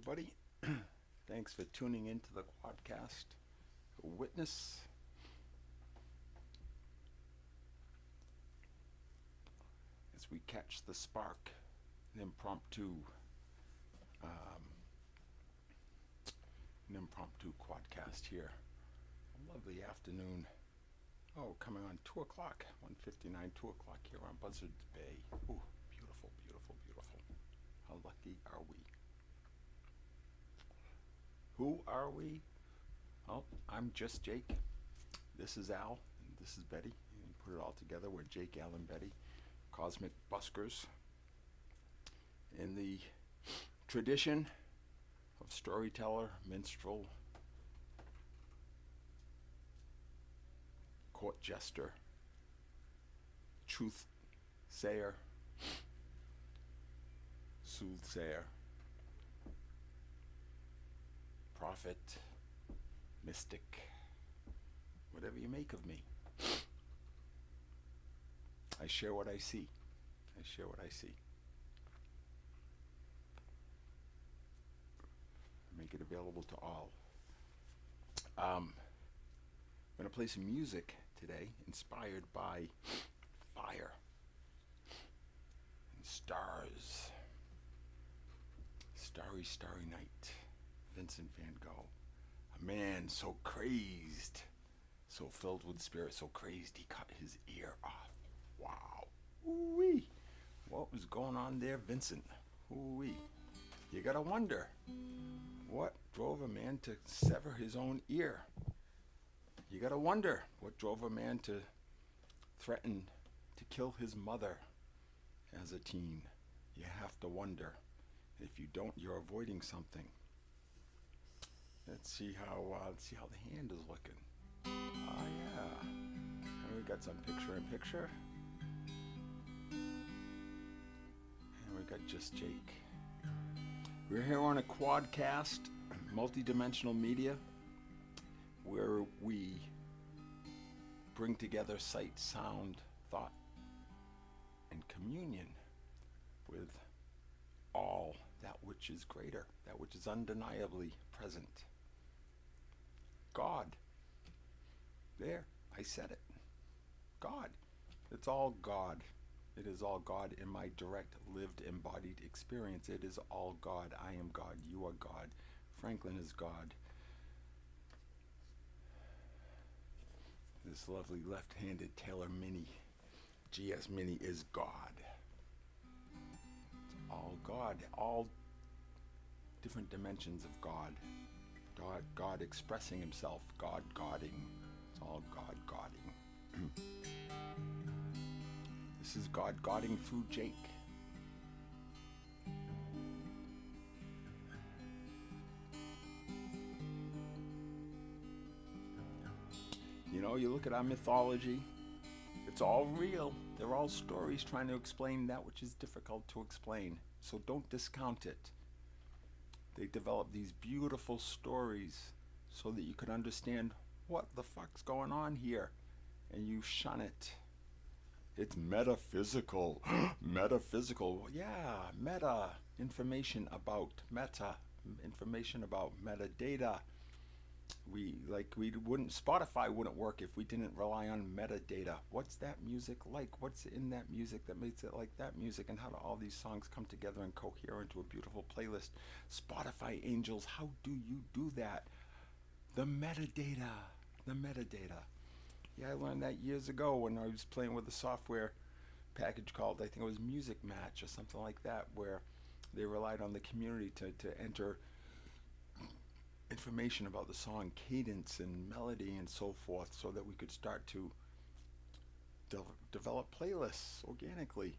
everybody. Thanks for tuning into the Quadcast Witness. As we catch the spark, an impromptu quadcast here. A lovely afternoon. Oh, coming on 2 o'clock, 1:59, 2 o'clock here on Buzzards Bay. Ooh, beautiful, beautiful, beautiful. How lucky are we? Who are we? Well, I'm just Jake. This is Al, and this is Betty. And put it all together, we're Jake, Al, and Betty. Cosmic buskers. In the tradition of storyteller, minstrel, court jester, truth sayer, soothsayer, prophet, mystic, whatever you make of me. I share what I see. I share what I see. Make it available to all. I'm going to play some music today inspired by fire and stars. Starry, starry night. Vincent van Gogh. A man so crazed, so filled with spirit, so crazed he cut his ear off. Wow. Ooh-wee. What was going on there, Vincent? Ooh-wee. You gotta wonder, what drove a man to sever his own ear? You gotta wonder what drove a man to threaten to kill his mother as a teen. You have to wonder. If you don't, you're avoiding something. Let's see how the hand is looking. Oh yeah. And we got some picture-in-picture. And we got just Jake. We're here on a quadcast, multi-dimensional media, where we bring together sight, sound, thought, and communion with all that which is greater, that which is undeniably present. God. There, I said it. God. It's all God. It is all God in my direct, lived, embodied experience. It is all God. I am God. You are God. Franklin is God. This lovely left-handed Taylor Mini, GS Mini, is God. It's all God. All different dimensions of God. God expressing himself. God Godding. It's all God Godding. This is God Godding through Jake. You know, you look at our mythology, it's all real. They're all stories trying to explain that which is difficult to explain. So don't discount it. They develop these beautiful stories so that you can understand what the fuck's going on here, and you shun it. It's metaphysical. Metaphysical. Yeah, meta. Information about meta. Information about metadata. Spotify wouldn't work if we didn't rely on metadata. What's that music like? What's in that music that makes it like that music? And how do all these songs come together and cohere into a beautiful playlist? Spotify angels, how do you do that? The metadata. The metadata. Yeah, I learned that years ago when I was playing with a software package called, I think it was Music Match or something like that, where they relied on the community to enter information about the song, cadence and melody and so forth, so that we could start to develop playlists organically.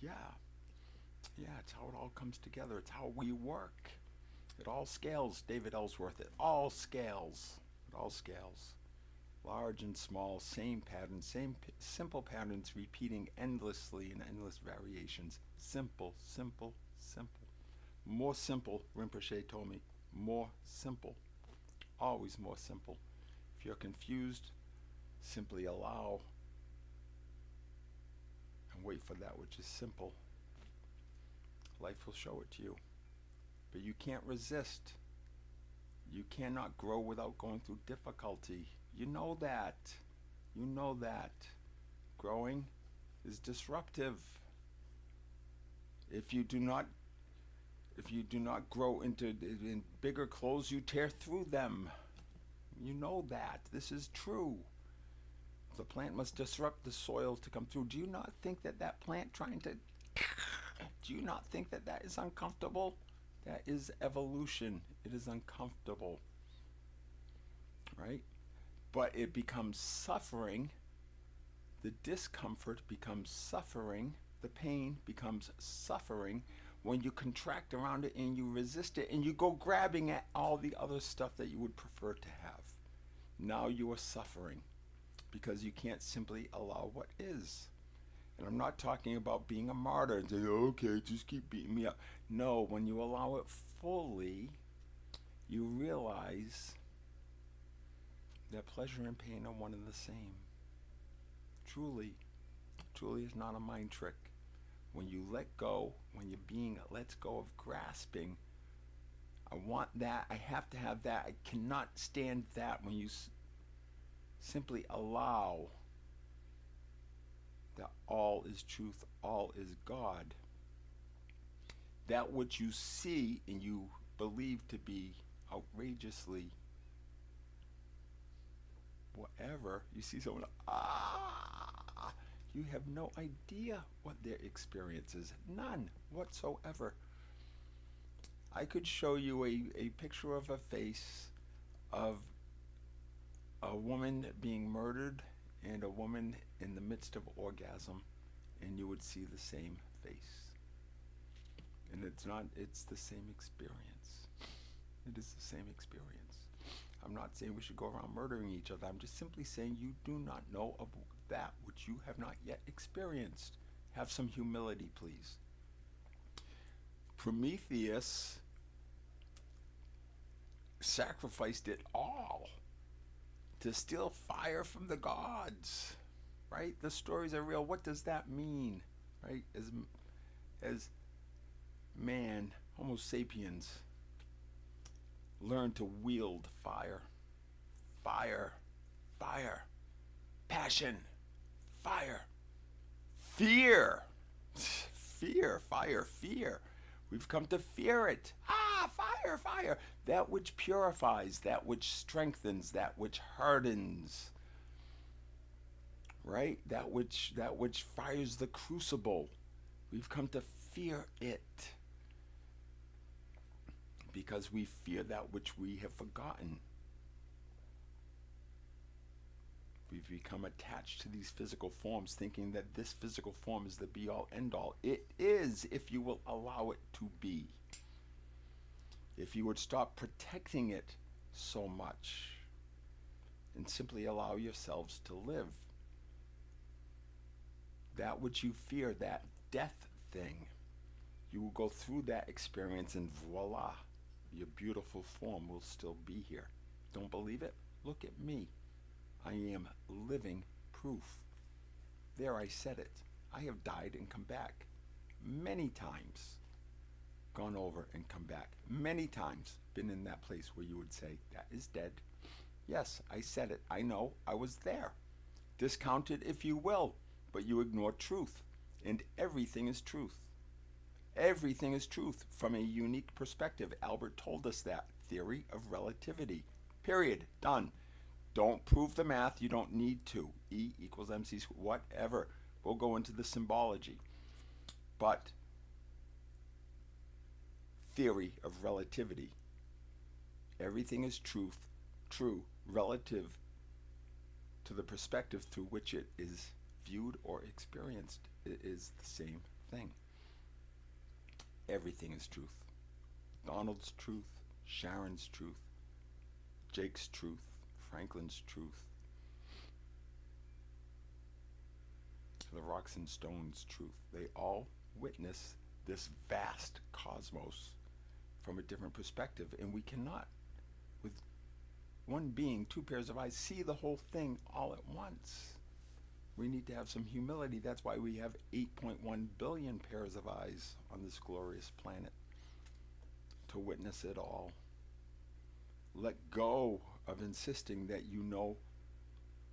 Yeah, it's how it all comes together. It's how we work. It all scales, David Ellsworth. It all scales. It all scales. Large and small, same patterns, simple patterns repeating endlessly in endless variations. Simple, simple, simple. More simple, Rinpoche told me. More simple. Always more simple. If you're confused, simply allow and wait for that which is simple. Life will show it to you. but you can't resist. You cannot grow without going through difficulty. You know that. You know that. Growing is disruptive. If you do not grow into in bigger clothes, you tear through them. You know that. This is true. The plant must disrupt the soil to come through. Do you not think that that plant trying to... Do you not think that that is uncomfortable? That is evolution. It is uncomfortable. Right? But it becomes suffering. The discomfort becomes suffering. The pain becomes suffering when you contract around it and you resist it and you go grabbing at all the other stuff that you would prefer to have. Now you are suffering because you can't simply allow what is. And I'm not talking about being a martyr and saying, okay, just keep beating me up. No, when you allow it fully, you realize that pleasure and pain are one and the same. Truly is not a mind trick. When you let go, when your being lets go of grasping, I want that, I have to have that, I cannot stand that, when you simply allow that all is truth, all is God, that which you see and you believe to be outrageously whatever, you see someone, you have no idea what their experience is. None whatsoever. I could show you a picture of a face of a woman being murdered and a woman in the midst of orgasm, and you would see the same face. And it's the same experience. It is the same experience. I'm not saying we should go around murdering each other. I'm just simply saying you do not know of that which you have not yet experienced. Have some humility, please. Prometheus sacrificed it all to steal fire from the gods, right? The stories are real. What does that mean, right? As man, Homo sapiens, learn to wield fire, passion, fire, fear. We've come to fear it. Fire. That which purifies, that which strengthens, that which hardens. Right? That which fires the crucible. We've come to fear it. Because we fear that which we have forgotten. We've become attached to these physical forms, thinking that this physical form is the be-all, end-all. It is, if you will allow it to be. If you would stop protecting it so much and simply allow yourselves to live. That which you fear, that death thing, you will go through that experience and voila, your beautiful form will still be here. Don't believe it? Look at me. I am living proof. There, I said it. I have died and come back many times. Gone over and come back many times. Been in that place where you would say, that is dead. Yes, I said it. I know. I was there. Discounted if you will, but you ignore truth. And everything is truth. Everything is truth from a unique perspective. Albert told us that. Theory of relativity. Period. Done. Don't prove the math. You don't need to. E equals MC squared. Whatever. We'll go into the symbology. But theory of relativity. Everything is truth, true, relative to the perspective through which it is viewed or experienced. It is the same thing. Everything is truth. Donald's truth, Sharon's truth, Jake's truth, Franklin's truth, the rocks and stones' truth. They all witness this vast cosmos from a different perspective, and we cannot, with one being, two pairs of eyes, see the whole thing all at once. We need to have some humility. That's why we have 8.1 billion pairs of eyes on this glorious planet, to witness it all. Let go of insisting that you know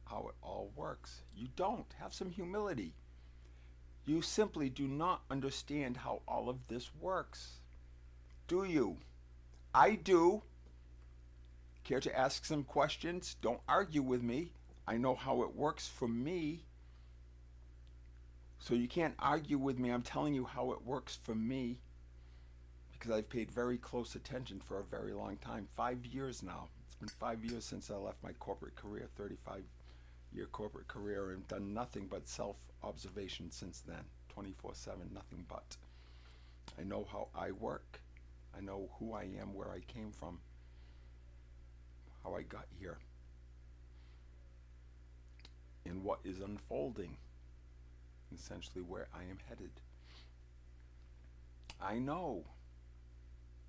how it all works. You don't. Have some humility. You simply do not understand how all of this works. Do you? I do. Care to ask some questions? Don't argue with me. I know how it works for me. So you can't argue with me. I'm telling you how it works for me, because I've paid very close attention for a very long time. 5 years now. It's been 5 years since I left my corporate career, 35-year corporate career, and done nothing but self-observation since then. 24/7, nothing but. I know how I work. I know who I am, where I came from, how I got here, and what is unfolding, essentially where I am headed. I know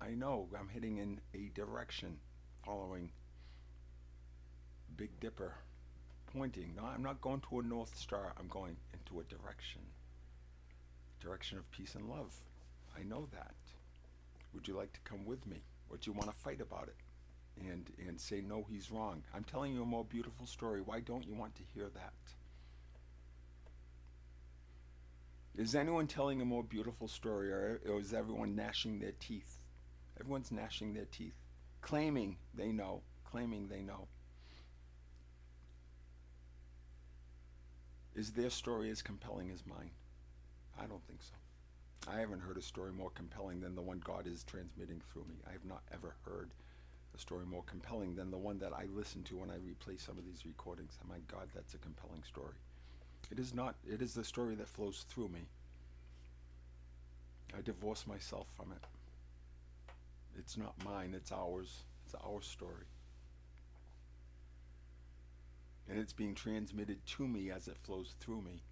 I'm heading in a direction, following Big Dipper pointing. No, I'm not going to a North Star. I'm going into a direction of peace and love. I know that. Would you like to come with me? Or do you want to fight about it and say, no, he's wrong? I'm telling you a more beautiful story. Why don't you want to hear that? Is anyone telling a more beautiful story, or is everyone gnashing their teeth? Everyone's gnashing their teeth, claiming they know. Is their story as compelling as mine? I don't think so. I haven't heard a story more compelling than the one God is transmitting through me. I have not ever heard a story more compelling than the one that I listen to when I replay some of these recordings. And my God, that's a compelling story. It is not. It is the story that flows through me. I divorce myself from it. It's not mine, it's ours. It's our story. And it's being transmitted to me as it flows through me.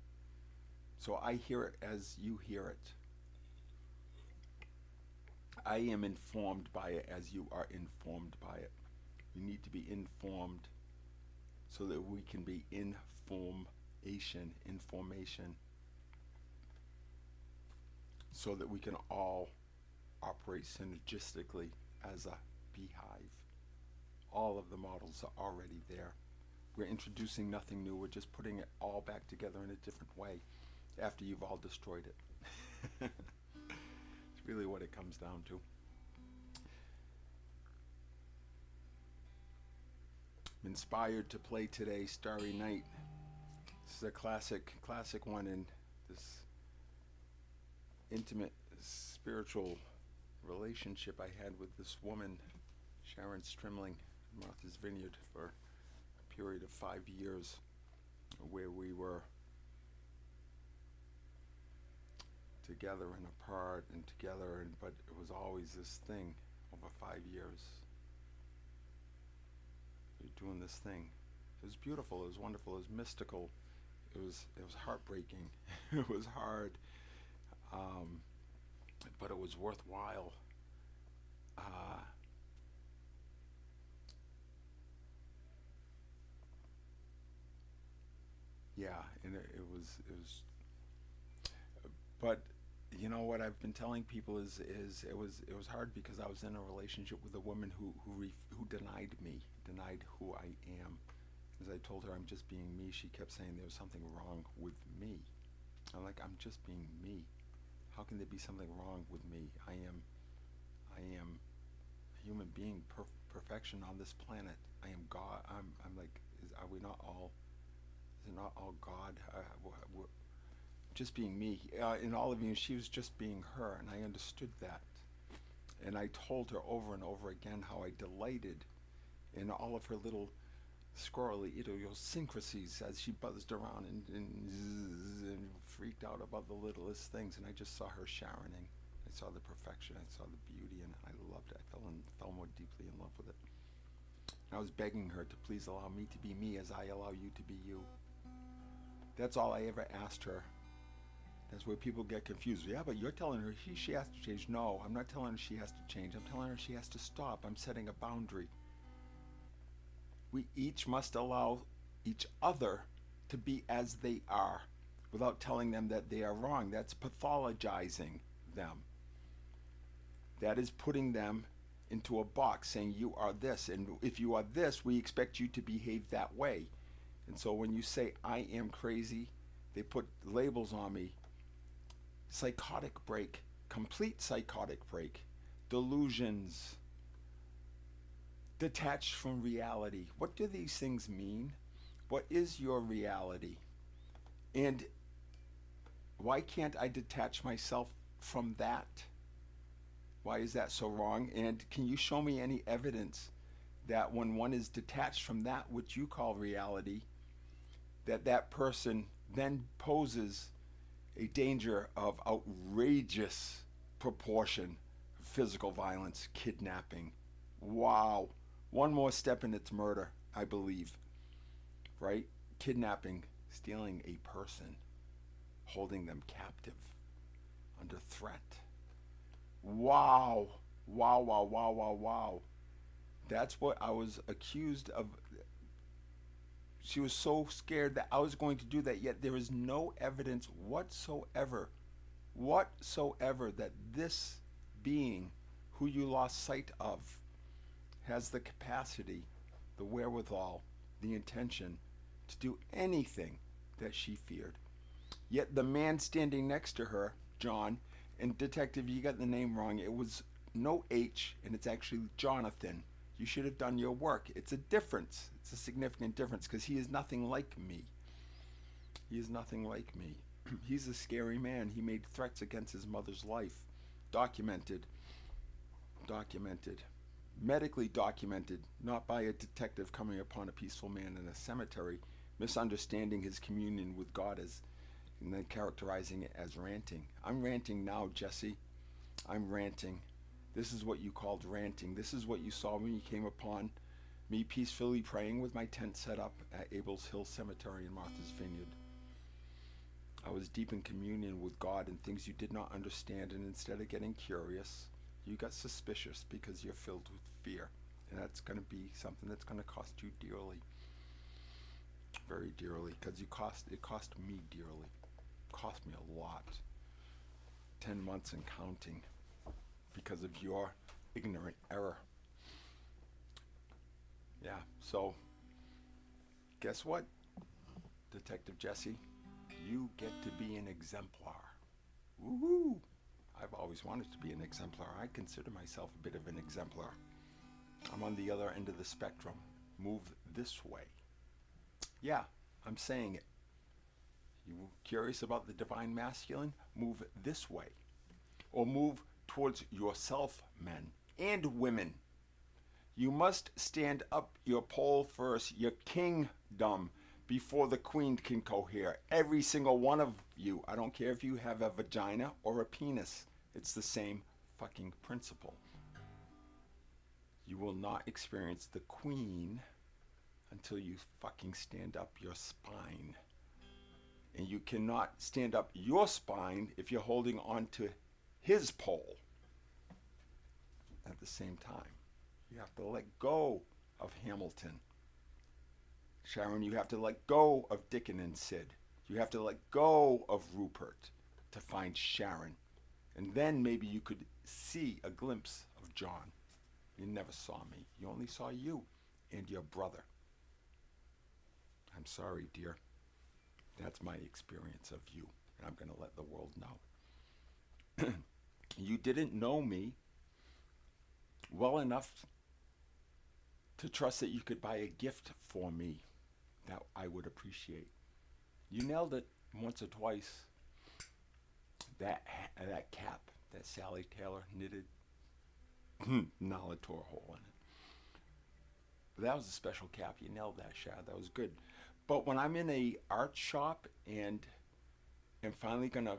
So I hear it as you hear it. I am informed by it as you are informed by it. You need to be informed so that we can be information, so that we can all operate synergistically as a beehive. All of the models are already there. We're introducing nothing new. We're just putting it all back together in a different way after you've all destroyed it. It's really what it comes down to. I'm inspired to play today Starry Night. This is a classic one in this intimate spiritual relationship I had with this woman, Sharon Strimling, in Martha's Vineyard, for a period of 5 years, where we were together and apart and together, but it was always this thing over 5 years. We were doing this thing. It was beautiful, it was wonderful, it was mystical, it was heartbreaking, it was hard, but it was worthwhile. Yeah, and it was, but you know what I've been telling people is it was hard because I was in a relationship with a woman who denied me, denied who I am. As I told her I'm just being me, she kept saying there's something wrong with me. I'm like, I'm just being me. How can there be something wrong with me? I am a human being, perfection on this planet. I am God. I'm like, are we not all? Is it not all God? Just being me. In all of you, she was just being her, and I understood that. And I told her over and over again how I delighted in all of her little squirrely idiosyncrasies as she buzzed around and freaked out about the littlest things. And I just saw her Sharoning. I saw the perfection. I saw the beauty, and I loved it. I fell more deeply in love with it. I was begging her to please allow me to be me as I allow you to be you. That's all I ever asked her. That's where people get confused. Yeah, but you're telling her she has to change. No, I'm not telling her she has to change. I'm telling her she has to stop. I'm setting a boundary. We each must allow each other to be as they are without telling them that they are wrong. That's pathologizing them. That is putting them into a box saying you are this. And if you are this, we expect you to behave that way. And so when you say, I am crazy, they put labels on me. Psychotic break, complete psychotic break, delusions, detached from reality. What do these things mean? What is your reality? And why can't I detach myself from that? Why is that so wrong? And can you show me any evidence that when one is detached from that which you call reality, that that person then poses a danger of outrageous proportion, physical violence, kidnapping? Wow. One more step and it's murder, I believe. Right? Kidnapping, stealing a person, holding them captive, under threat. Wow. Wow, wow, wow, wow, wow. That's what I was accused of. She was so scared that I was going to do that, yet there is no evidence whatsoever that this being who you lost sight of has the capacity, the wherewithal, the intention to do anything that she feared. Yet the man standing next to her, John, and detective, you got the name wrong. It was no H, and it's actually Jonathan. You should have done your work. It's a difference. It's a significant difference because he is nothing like me. He is nothing like me. He's a scary man. He made threats against his mother's life. Documented. Documented. Medically documented, not by a detective coming upon a peaceful man in a cemetery, misunderstanding his communion with God as, and then characterizing it as ranting. I'm ranting now, Jesse. I'm ranting. This is what you called ranting. This is what you saw when you came upon me peacefully praying with my tent set up at Abel's Hill Cemetery in Martha's Vineyard. I was deep in communion with God and things you did not understand, and instead of getting curious, you got suspicious because you're filled with fear. And that's going to be something that's going to cost you dearly. Very dearly, because it cost me dearly. It cost me a lot. 10 months and counting because of your ignorant error. Yeah, so guess what, Detective Jesse? You get to be an exemplar. Woohoo! I've always wanted to be an exemplar. I consider myself a bit of an exemplar. I'm on the other end of the spectrum. Move this way. Yeah, I'm saying it. You curious about the divine masculine? Move this way. Or move towards yourself, men and women. You must stand up your pole first, your kingdom, before the queen can cohere. Every single one of you. I don't care if you have a vagina or a penis. It's the same fucking principle. You will not experience the queen until you fucking stand up your spine. And you cannot stand up your spine if you're holding on to his pole at the same time. You have to let go of Hamilton. Sharon, you have to let go of Dickon and Sid. You have to let go of Rupert to find Sharon. And then maybe you could see a glimpse of John. You never saw me. You only saw you and your brother. I'm sorry, dear. That's my experience of you. And I'm going to let the world know. You didn't know me well enough to trust that you could buy a gift for me that I would appreciate. You nailed it once or twice. That cap that Sally Taylor knitted, now it tore a hole in it. But that was a special cap. You nailed that, Shad. That was good. But when I'm in a art shop and am finally gonna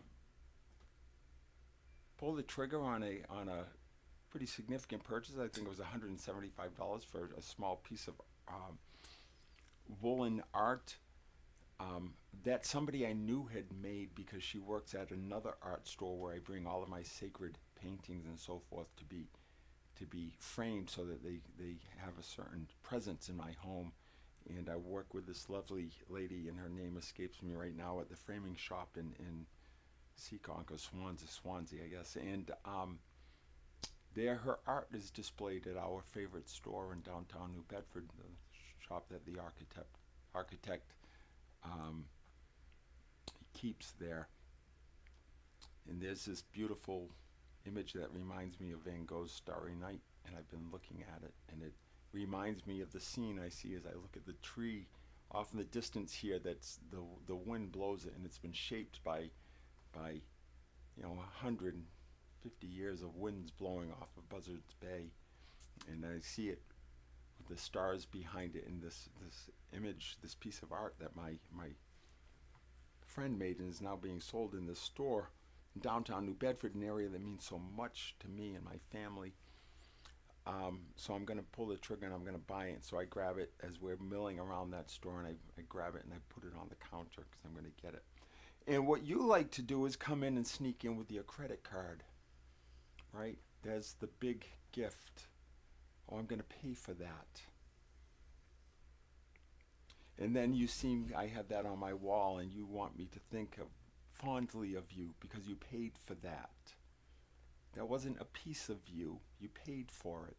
pull the trigger on a pretty significant purchase, I think it was $175 for a small piece of woolen art that somebody I knew had made because she works at another art store where I bring all of my sacred paintings and so forth to be framed so that they have a certain presence in my home. And I work with this lovely lady, and her name escapes me right now, at the framing shop in Seekonk or Swansea, I guess. And There, her art is displayed at our favorite store in downtown New Bedford, the shop that the architect um, keeps there. And there's this beautiful image that reminds me of Van Gogh's Starry Night, and I've been looking at it, and it reminds me of the scene I see as I look at the tree off in the distance here. That's the wind blows it, and it's been shaped by 150 years of winds blowing off of Buzzards Bay, and I see it with the stars behind it in this image, this piece of art that my friend made, and is now being sold in this store in downtown New Bedford, an area that means so much to me and my family. So I'm going to pull the trigger and I'm going to buy it. So I grab it as we're milling around that store, and I grab it and I put it on the counter because I'm going to get it. And what you like to do is come in and sneak in with your credit card, right? There's the big gift. Oh, I'm going to pay for that. And then you see I have that on my wall, and you want me to think fondly of you because you paid for that. That wasn't a piece of you. You paid for it.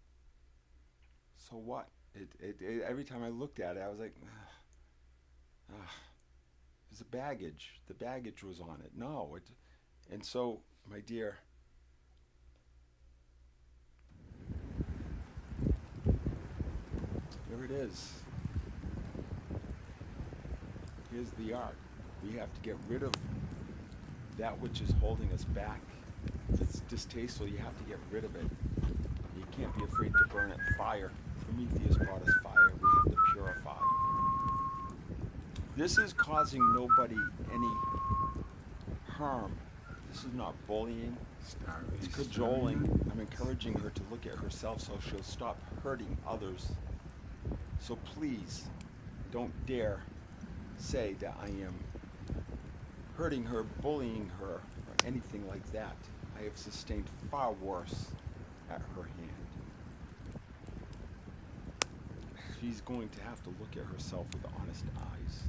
So what? Every time I looked at it, I was like, there's a baggage. The baggage was on it. No. And so, my dear, here it is. Here's the art. We have to get rid of that which is holding us back. It's distasteful. You have to get rid of it. You can't be afraid to burn it. Fire. Prometheus brought us fire. We have to purify. This is causing nobody any harm. This is not bullying. It's cajoling. I'm encouraging her to look at herself so she'll stop hurting others. So please, don't dare say that I am hurting her, bullying her, or anything like that. I have sustained far worse at her hand. She's going to have to look at herself with honest eyes.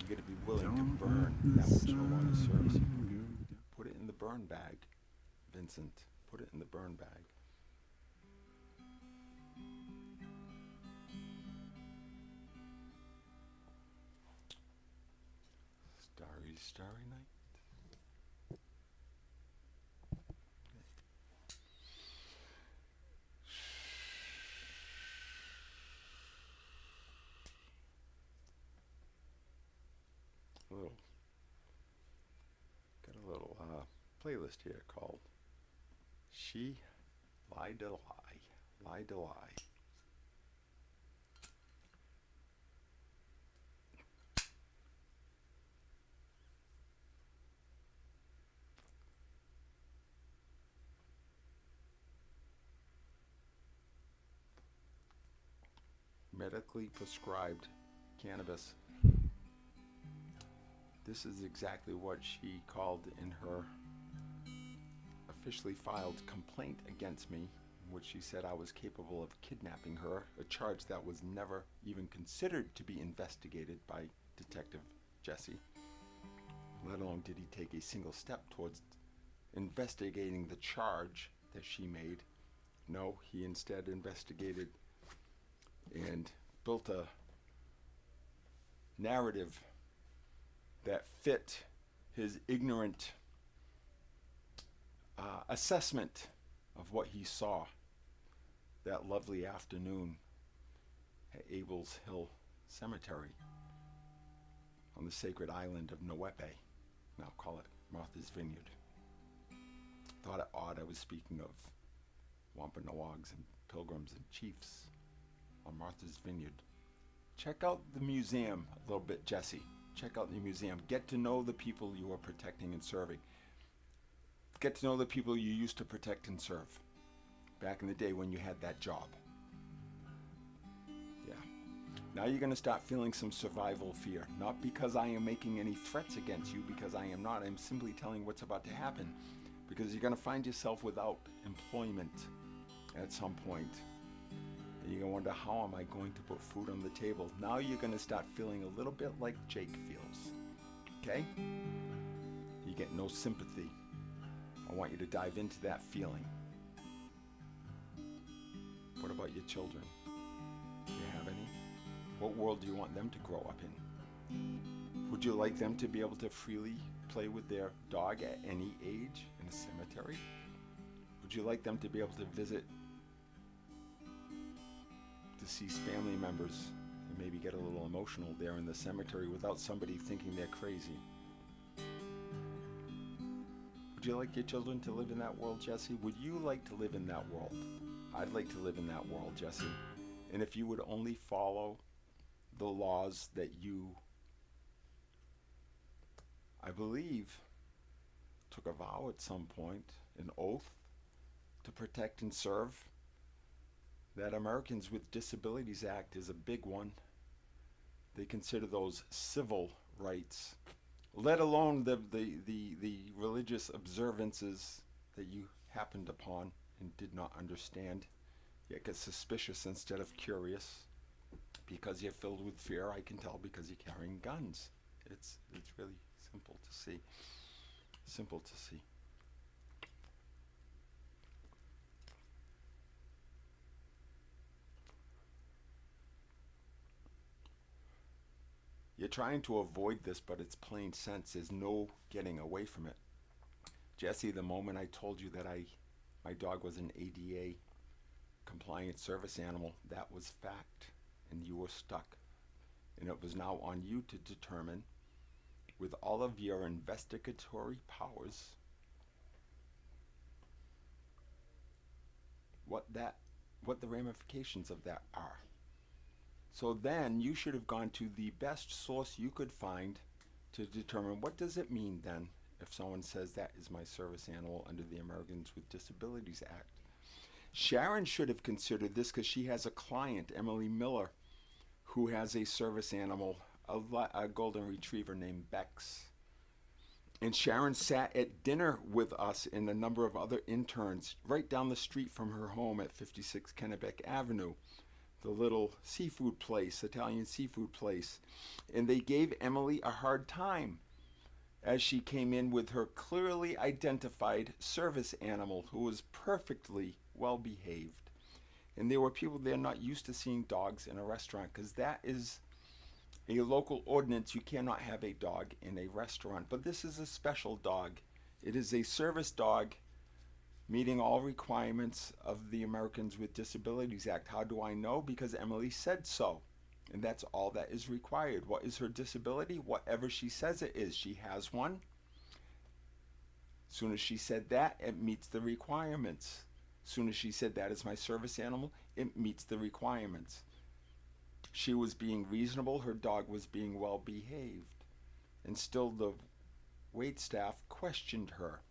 You got to be willing to burn that which no longer serves you. Put it in the burn bag, Vincent. Put it in the burn bag. Starry, starry night. Got a little playlist here called She Lied to Lie, Lied to Lie. Medically prescribed cannabis. This is exactly what she called in her officially filed complaint against me, in which she said I was capable of kidnapping her, a charge that was never even considered to be investigated by Detective Jesse. Let alone did he take a single step towards investigating the charge that she made. No, he instead investigated and built a narrative that fit his ignorant assessment of what he saw that lovely afternoon at Abel's Hill Cemetery on the sacred island of Noepe. Now call it Martha's Vineyard. Thought it odd I was speaking of Wampanoags and Pilgrims and Chiefs on Martha's Vineyard. Check out the museum a little bit, Jesse. Check out the museum. Get to know the people you are protecting and serving. Get to know the people you used to protect and serve back in the day when you had that job. Yeah. Now you're going to start feeling some survival fear. Not because I am making any threats against you, because I am not. I'm simply telling what's about to happen. Because you're going to find yourself without employment at some point. And you're going to wonder, how am I going to put food on the table? Now you're going to start feeling a little bit like Jake feels. Okay? You get no sympathy. I want you to dive into that feeling. What about your children? Do you have any? What world do you want them to grow up in? Would you like them to be able to freely play with their dog at any age in a cemetery? Would you like them to be able to visit deceased family members and maybe get a little emotional there in the cemetery without somebody thinking they're crazy? Would you like your children to live in that world, Jesse? Would you like to live in that world? I'd like to live in that world, Jesse. And if you would only follow the laws that you, I believe, took a vow at some point, an oath, to protect and serve. That Americans with Disabilities Act is a big one. They consider those civil rights, let alone the religious observances that you happened upon and did not understand. Yet get suspicious instead of curious. Because you're filled with fear, I can tell, because you're carrying guns. It's really simple to see. Simple to see. You're trying to avoid this, but it's plain sense. There's no getting away from it. Jesse, the moment I told you that my dog was an ADA compliant service animal, that was fact, and you were stuck. And it was now on you to determine, with all of your investigatory powers, what the ramifications of that are. So then you should have gone to the best source you could find to determine, what does it mean then if someone says that is my service animal under the Americans with Disabilities Act? Sharon should have considered this because she has a client, Emily Miller, who has a service animal, a golden retriever named Bex. And Sharon sat at dinner with us and a number of other interns right down the street from her home at 56 Kennebec Avenue, the little seafood place, Italian seafood place. And they gave Emily a hard time as she came in with her clearly identified service animal who was perfectly well behaved. And there were people there not used to seeing dogs in a restaurant, because that is a local ordinance. You cannot have a dog in a restaurant. But this is a special dog. It is a service dog meeting all requirements of the Americans with Disabilities Act. How do I know? Because Emily said so. And that's all that is required. What is her disability? Whatever she says it is. She has one. As soon as she said that, it meets the requirements. As soon as she said that is my service animal, it meets the requirements. She was being reasonable. Her dog was being well behaved. And still the wait staff questioned her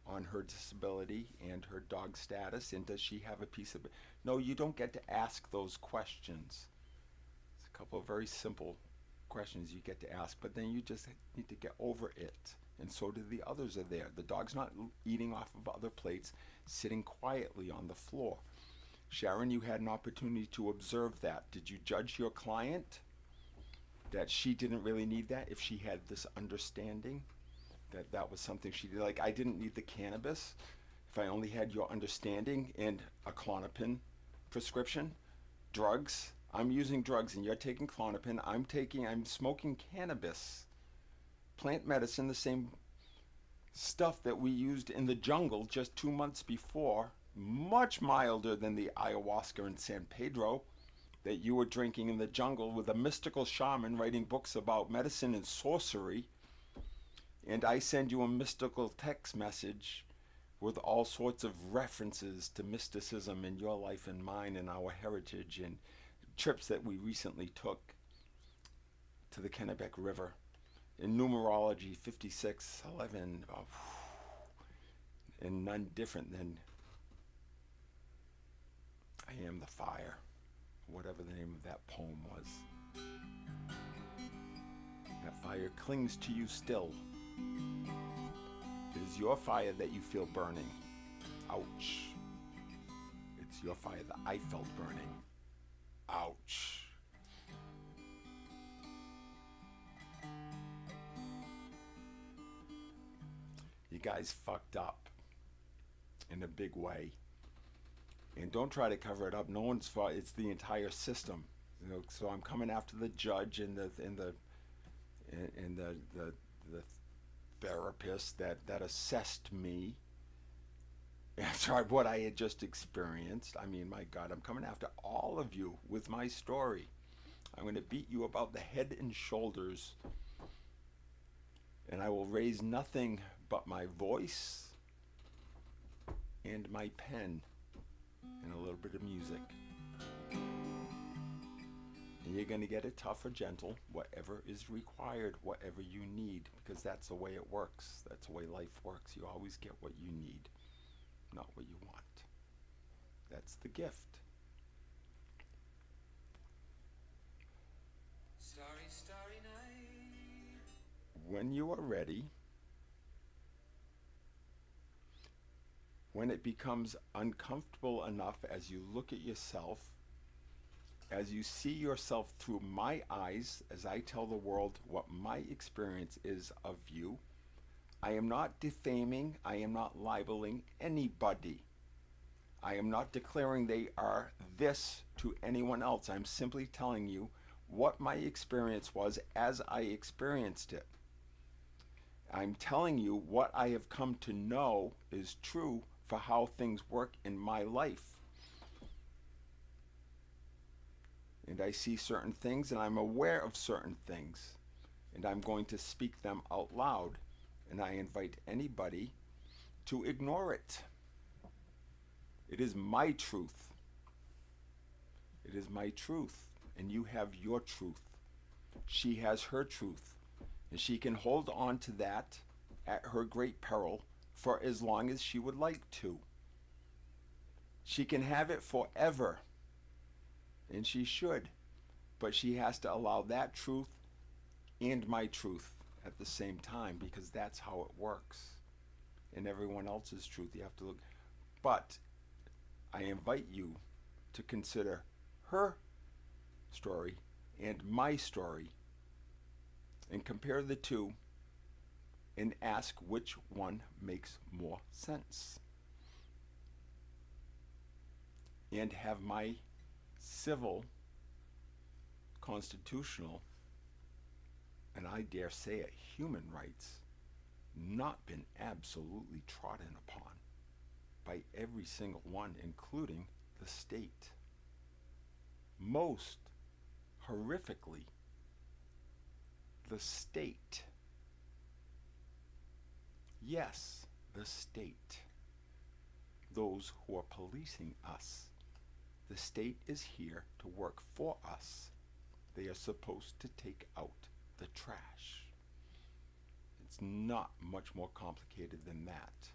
on her disability and her dog status, and does she have a piece of it? No, you don't get to ask those questions. It's a couple of very simple questions you get to ask, but then you just need to get over it. And so do the others are there. The dog's not eating off of other plates, sitting quietly on the floor. Sharon, you had an opportunity to observe that. Did you judge your client that she didn't really need that if she had this understanding that that was something she did? Like, I didn't need the cannabis if I only had your understanding and a Klonopin prescription. Drugs, I'm using drugs and you're taking Klonopin. I'm smoking cannabis. Plant medicine, the same stuff that we used in the jungle just 2 months before, much milder than the ayahuasca in San Pedro that you were drinking in the jungle with a mystical shaman writing books about medicine and sorcery. And I send you a mystical text message with all sorts of references to mysticism in your life and mine and our heritage, and trips that we recently took to the Kennebec River. In numerology 5611, and none different than I am the fire, whatever the name of that poem was. That fire clings to you still. It is your fire that you feel burning. Ouch. It's your fire that I felt burning. Ouch. You guys fucked up in a big way. And don't try to cover it up. No one's fault. It's the entire system. You know, so I'm coming after the judge and the therapist that assessed me after what I had just experienced. I mean, my God, I'm coming after all of you with my story. I'm going to beat you about the head and shoulders, and I will raise nothing but my voice and my pen and a little bit of music. And you're going to get it tough or gentle, whatever is required, whatever you need, because that's the way it works. That's the way life works. You always get what you need, not what you want. That's the gift. Starry, starry night. When you are ready, when it becomes uncomfortable enough as you look at yourself, as you see yourself through my eyes, as I tell the world what my experience is of you, I am not defaming, I am not libeling anybody. I am not declaring they are this to anyone else. I'm simply telling you what my experience was as I experienced it. I'm telling you what I have come to know is true for how things work in my life. And I see certain things and I'm aware of certain things, and I'm going to speak them out loud, and I invite anybody to ignore it. It is my truth. It is my truth, and you have your truth. She has her truth, and she can hold on to that at her great peril for as long as she would like to. She can have it forever, and she should, but she has to allow that truth and my truth at the same time, because that's how it works. And everyone else's truth, you have to look. But I invite you to consider her story and my story and compare the two and ask which one makes more sense. And have my civil, constitutional, and I dare say it, human rights not been absolutely trodden upon by every single one, including the state. Most horrifically, the state. Yes, the state. Those who are policing us. The state is here to work for us. They are supposed to take out the trash. It's not much more complicated than that.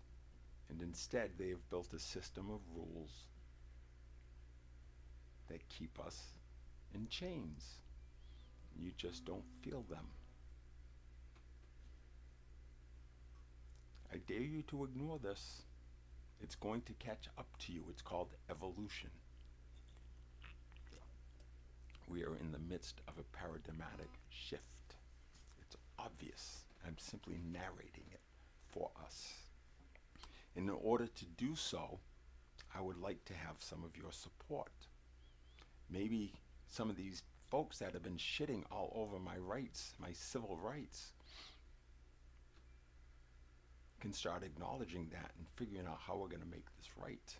And instead, they have built a system of rules that keep us in chains. You just don't feel them. I dare you to ignore this. It's going to catch up to you. It's called evolution. We are in the midst of a paradigmatic shift. It's obvious. I'm simply narrating it for us. And in order to do so, I would like to have some of your support. Maybe some of these folks that have been shitting all over my rights, my civil rights, can start acknowledging that and figuring out how we're going to make this right.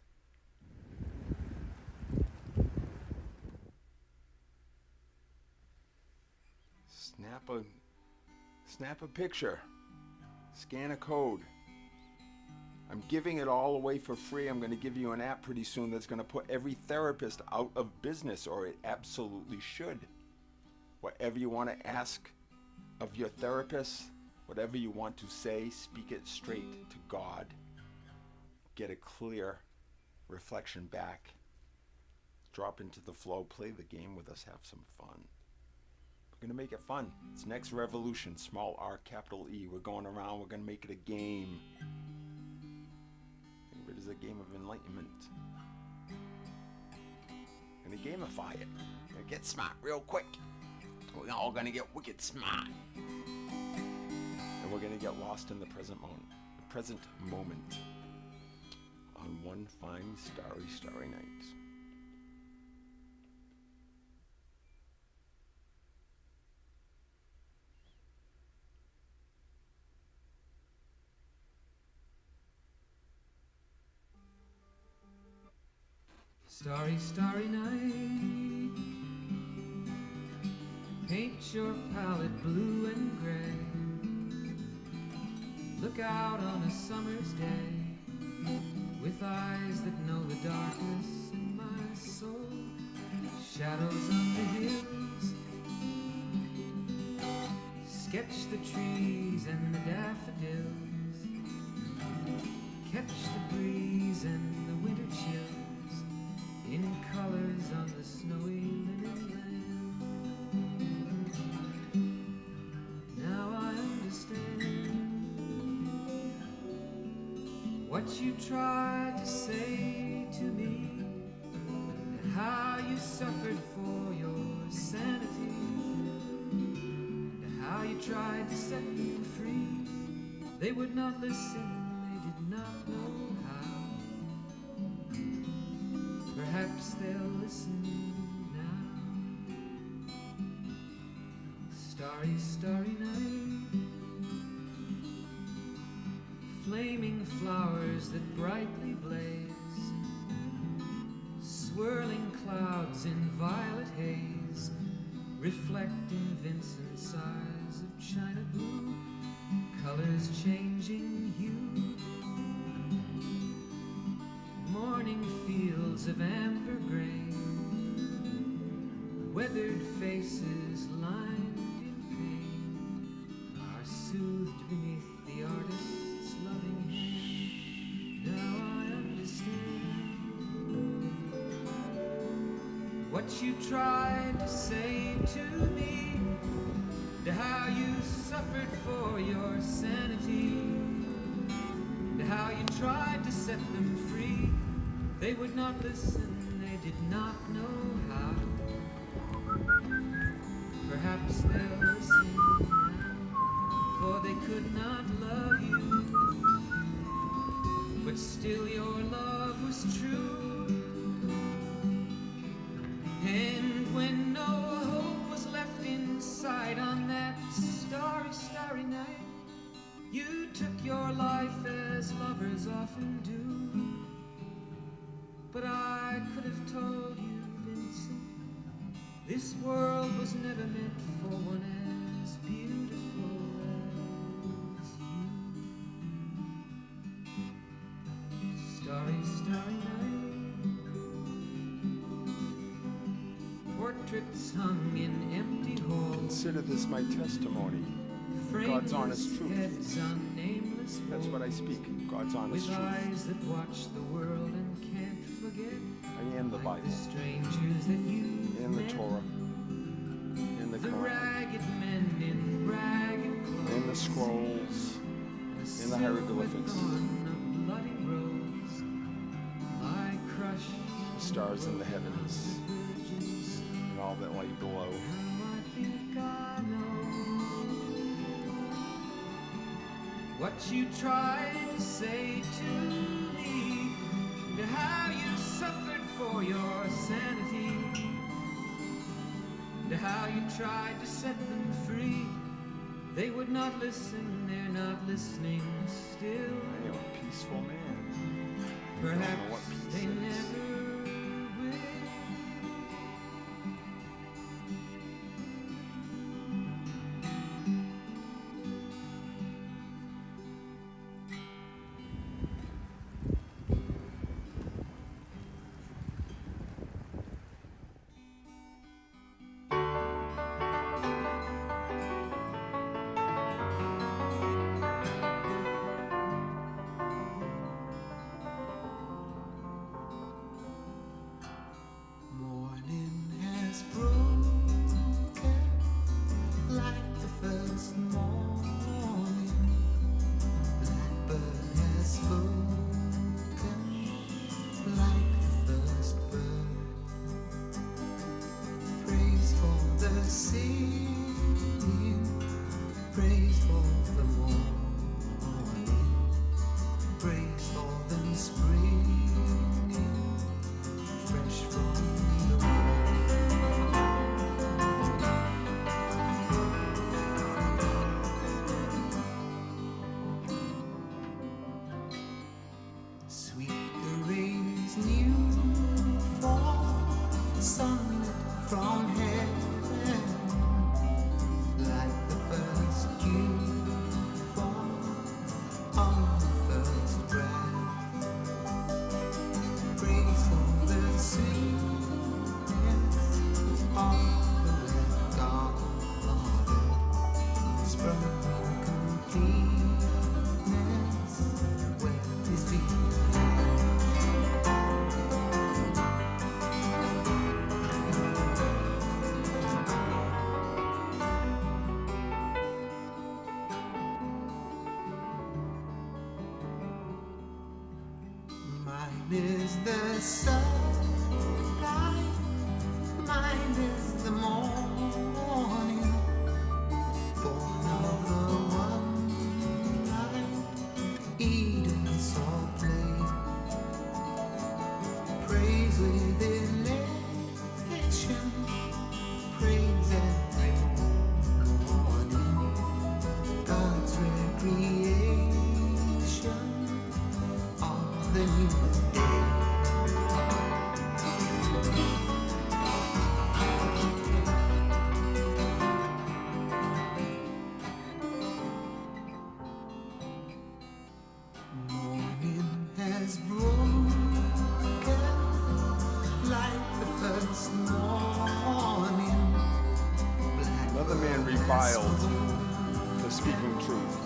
Snap a picture, scan a code. I'm giving it all away for free. I'm going to give you an app pretty soon that's going to put every therapist out of business, or it absolutely should. Whatever you want to ask of your therapist, whatever you want to say, speak it straight to God. Get a clear reflection back. Drop into the flow, play the game with us, have some fun. We're going to make it fun. It's next revolution, small R, capital E. We're going around, we're going to make it a game. It is a game of enlightenment. We're going to gamify it. We're going to get smart real quick. We're all going to get wicked smart. And we're going to get lost in the present moment. on one fine starry night. Starry, starry night. Paint your palette blue and gray. Look out on a summer's day with eyes that know the darkness in my soul. Shadows on the hills. Sketch the trees and the daffodils. Catch the breeze and the winter chills in colors on the snowy linen land. Now I understand what you tried to say to me, and how you suffered for your sanity, and how you tried to set them free. They would not listen, they did not know how. Perhaps they'll listen now. Starry, starry night. Flaming flowers that brightly blaze. Swirling clouds in violet haze. Reflecting Vincent's eyes of china blue. Colors changing hue. Morning fields of amber grain, weathered faces lined in pain are soothed beneath the artist's loving hand. Now I understand what you tried to say to me, to how you suffered for your sanity, to how you tried to set them free. They would not listen, they did not know how. Perhaps they'll listen now, for they could not love you, but still your love was true. And when no hope was left inside on that starry, starry night, you took your life as lovers often do. But I could have told you, Vincent, this world was never meant for one as beautiful as you. Starry, starry night. Portraits hung in empty halls. Consider this my testimony. God's honest truth. Heads on nameless That's what I speak, God's honest with truth. eyes that watch the world and can't forget. I am the Bible, The strangers that you and the met, Torah, and the the Quran, ragged men in ragged clothes, and the scrolls, and the hieroglyphics, of bloody rose, lie crushed, the stars in the heavens, virgins. and all that light below. Now I think I know what you tried to say to me, to how you suffered for your sanity, to how you tried to set them free. They would not listen, they're not listening still. I am a peaceful man. Perhaps I don't know what peace they is. never will. Morning has broken like the first morning. Blackbird has spoken like the first bird. Praise for the singing, praise for the morning, praise for the spring. is the sunlight, mine is the morning, born of the one light, Eden saw play, praise with elation, praise every morning, God's recreation of the new day. Morning has broken like the first morning. Black Another man reviled for speaking truth.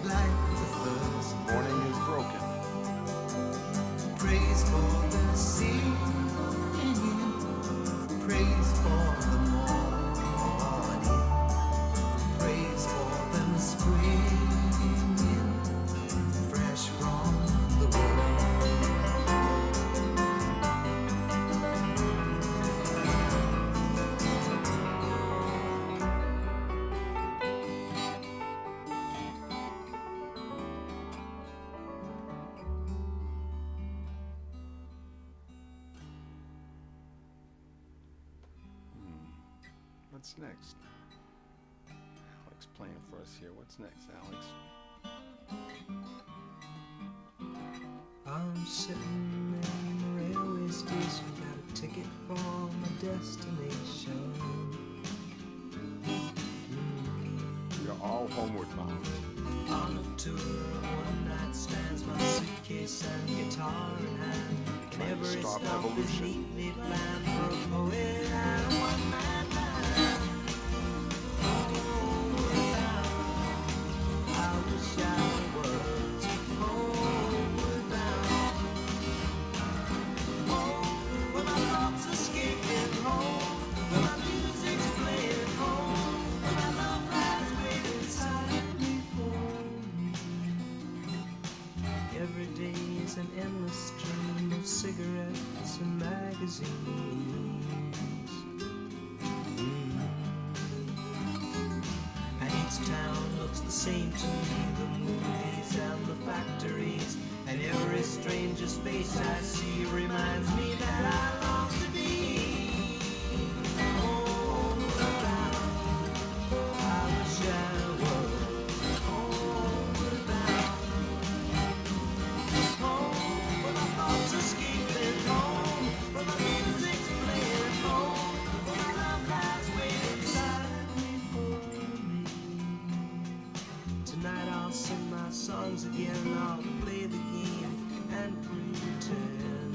like the first Morning is broken. praise for the singing, praise for the morning, praise for them springing fresh from the world. What's next? Alex playing for us here. What's next, Alex? I'm sitting in the railway station, got a ticket for my destination. We are all homeward bound. On a tour of one night stands, my suitcase and guitar in hand. Trying to Every stop stop is evolution. neatly planned for a poet and a one-man band. Homeward bound, I wish I was homeward bound. Home, where my thoughts escaping home, where my music's playing home, where my love lies waiting silently for me. Every day is an endless stream of cigarettes and magazines. And each town looks the same to me, the movies and the factories, and every stranger's face I see reminds me that I long to be homeward bound. I wish I was homeward bound. Home, where my thoughts escaping home, where my music's playing home, where my love lies waiting silently for me. Tonight I'll sing my songs again, I'll play the game and pretend.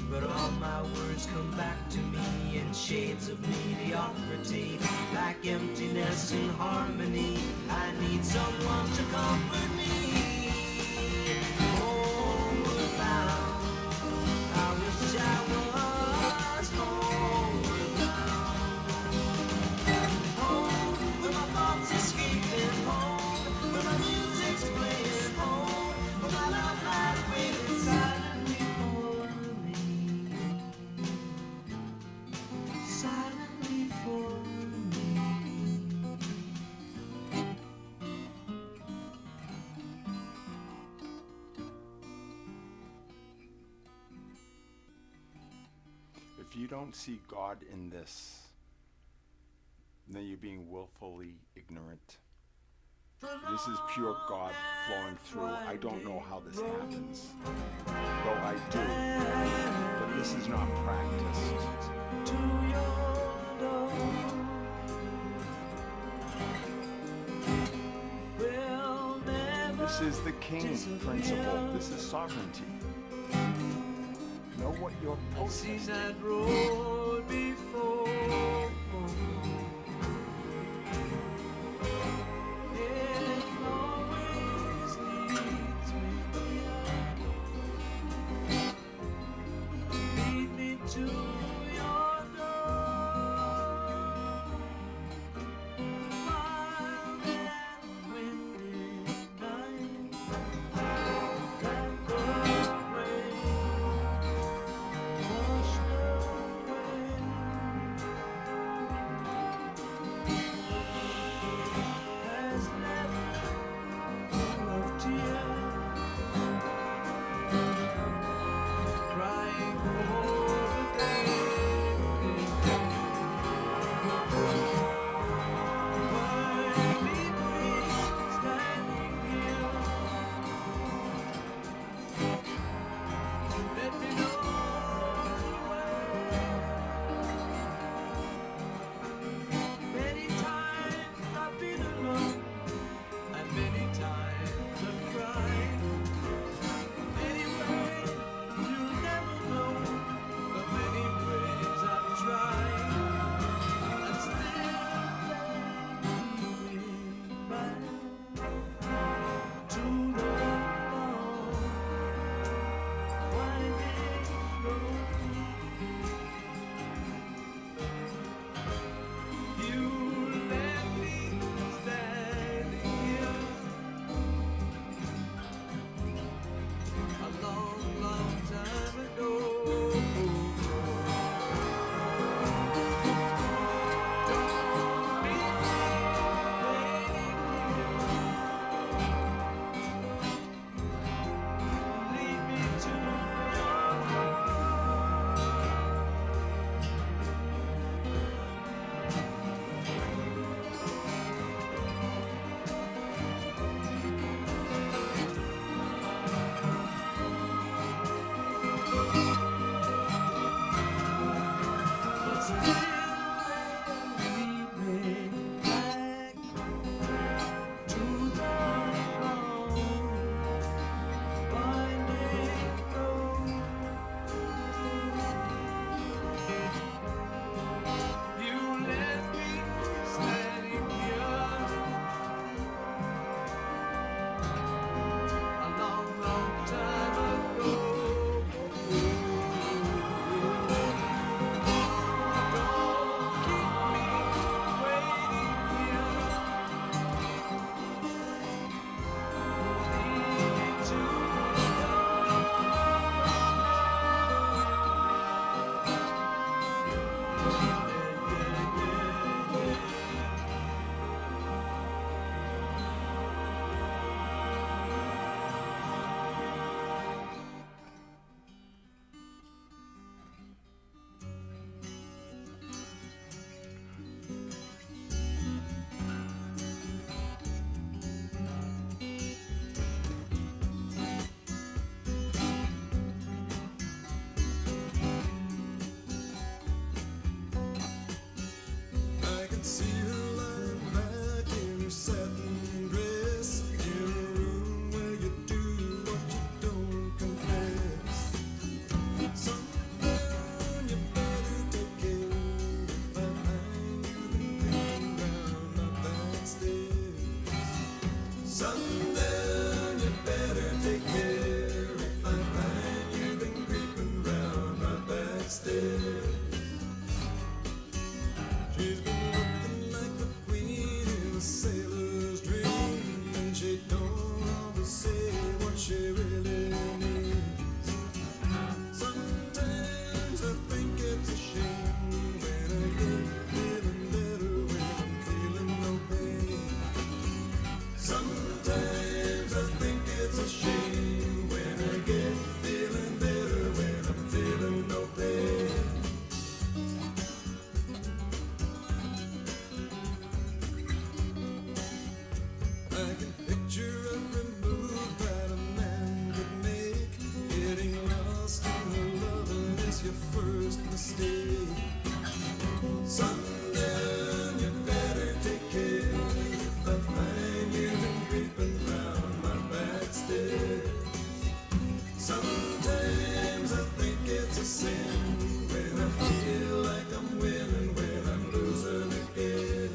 But all my words come back to me in shades of mediocrity, like emptiness and harmony. I need someone to comfort me. Homeward bound, I wish I was homeward bound. Home, where my thoughts escaping home, where my music's playing home, where my love lies waiting silently for me. Silently for me. If you don't see God in this, then you're being willfully ignorant. This is pure God flowing through. I don't know how this happens, though I do. But this is not practiced. To your door. We'll never This is the king principle. This is sovereignty. Know what you're see protesting. that road before. It always leads me lead me to your door. Wild and windy night. stairs. She's been looking like the queen in a sailor's dream, and she don't always say what she really needs. Sometimes I think it's a shame when I get feeling better when I'm feeling no pain. Sometimes I think it's a shame when I get feeling better when I'm feeling no pain. I can picture every move that a man could make. Getting lost in the loving is your first mistake. Sundown, you better take care if I find you been creeping round my back stairs. Sometimes I think it's a sin when I feel like I'm winning when I'm losing again.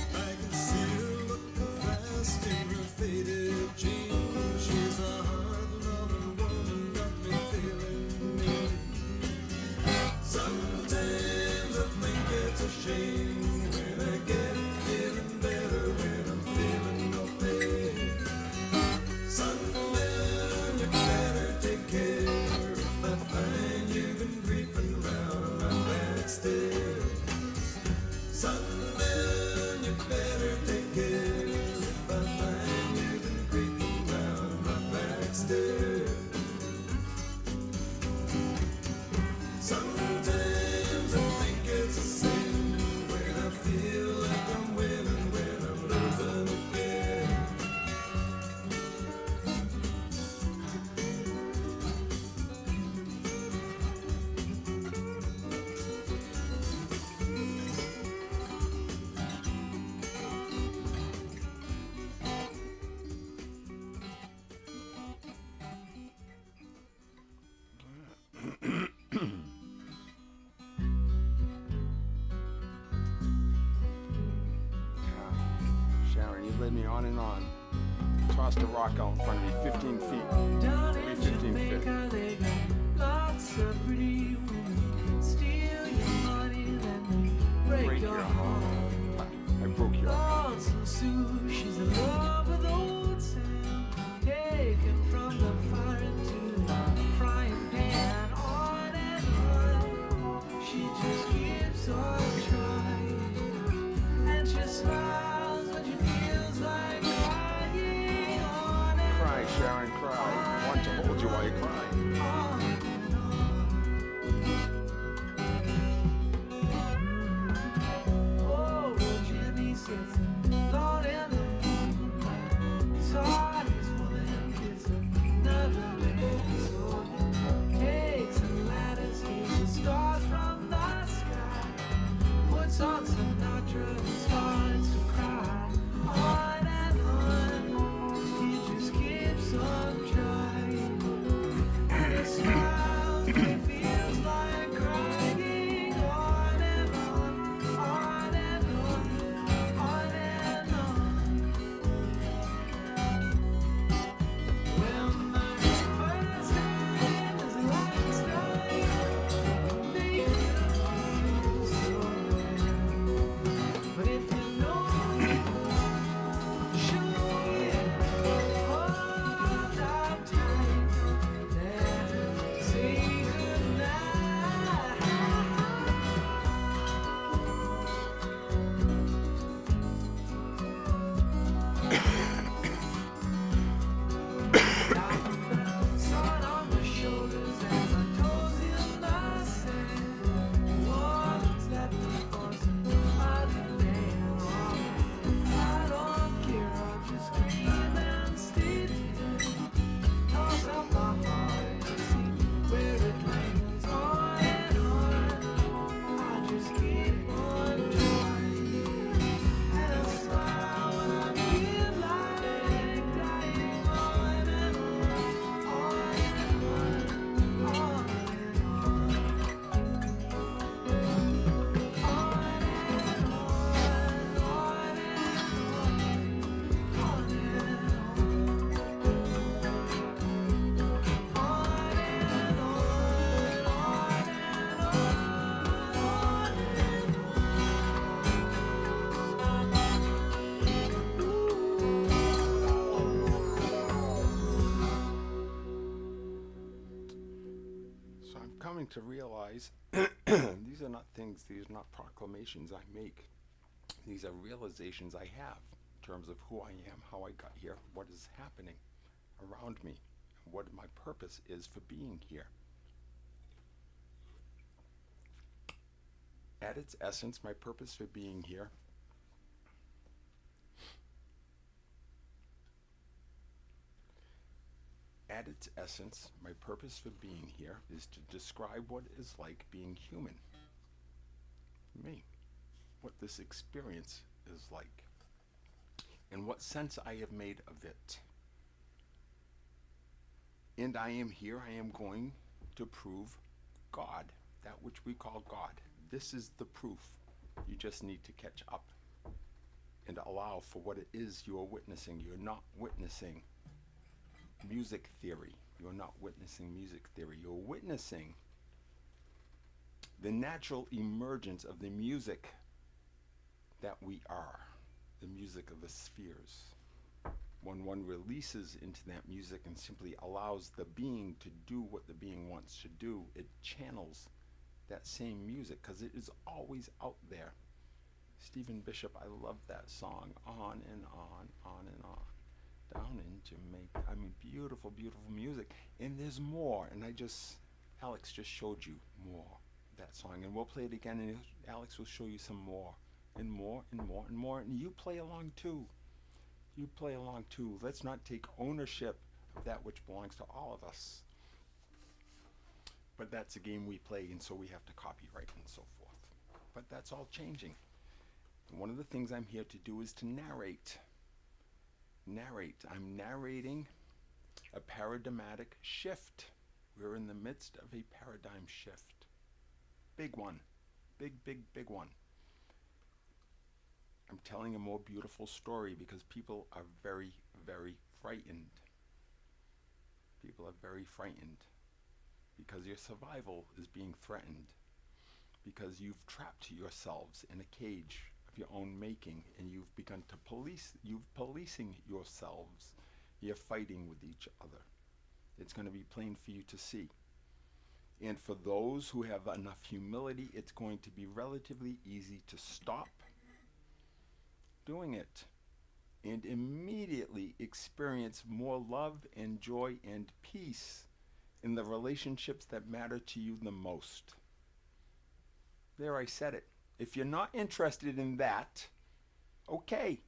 I can see her looking fast in her faded jeans. She's a hard-loving woman, got me feeling mean. Sometimes I think it's a shame when I get feeling better when I'm feeling no pain. Sundown, you better take care if I find you've been creeping round my back stairs. Sundown, you better take care if I find you've been creeping round my back stairs. Sometimes I think it's a sin when I feel like I'm winning when I'm losing again. Sharon, you led me on and on. Tossed a rock out in front of me 15 feet. Down Maybe in 15 feet. Jamaica, they got lots of pretty women. Steal your money, then they break your heart. I broke your heart. Lots of She's in love with old Sam, taken from the fire into the frying pan. On and on, she just keeps on trying, and she smiles when she feels like crying. On and Cry, Sharon, cry. I want to hold you while you cry. on and on. Oh, well, Jimmy sits alone in the moonlight. His heart is full and kids another man. So he takes a ladder, sees the stars from the sky, puts on Sinatra and starts to cry. On and on, he just keeps on trying, and it's coming to realize these are not things, these are not proclamations I make. These are realizations I have in terms of who I am, how I got here, what is happening around me, and what my purpose is for being here. At its essence, my purpose for being here At its essence, my purpose for being here is to describe what it is like being human. Me. What this experience is like. And what sense I have made of it. And I am here, I am going to prove God, that which we call God. This is the proof. You just need to catch up and allow for what it is you are witnessing. You're not witnessing music theory. You're not witnessing music theory. You're witnessing the natural emergence of the music that we are, the music of the spheres. When one releases into that music and simply allows the being to do what the being wants to do, it channels that same music because it is always out there. Stephen Bishop, I love that song, on and on and on. Down in Jamaica. I mean, beautiful, beautiful music. And there's more. And Alex just showed you more of that song. And we'll play it again, and Alex will show you some more, and more, and more, and more. And you play along too. You play along too. Let's not take ownership of that which belongs to all of us. But that's a game we play, and so we have to copyright and so forth. But that's all changing. And one of the things I'm here to do is to narrate. I'm narrating a paradigmatic shift. We're in the midst of a paradigm shift. Big one. Big, big, big one. I'm telling a more beautiful story because people are very, very frightened. People are very frightened because your survival is being threatened, because you've trapped yourselves in a cage your own making, and you've begun to policing yourselves. You're fighting with each other. It's going to be plain for you to see. And for those who have enough humility, it's going to be relatively easy to stop doing it and immediately experience more love and joy and peace in the relationships that matter to you the most. There, I said it. If you're not interested in that, okay.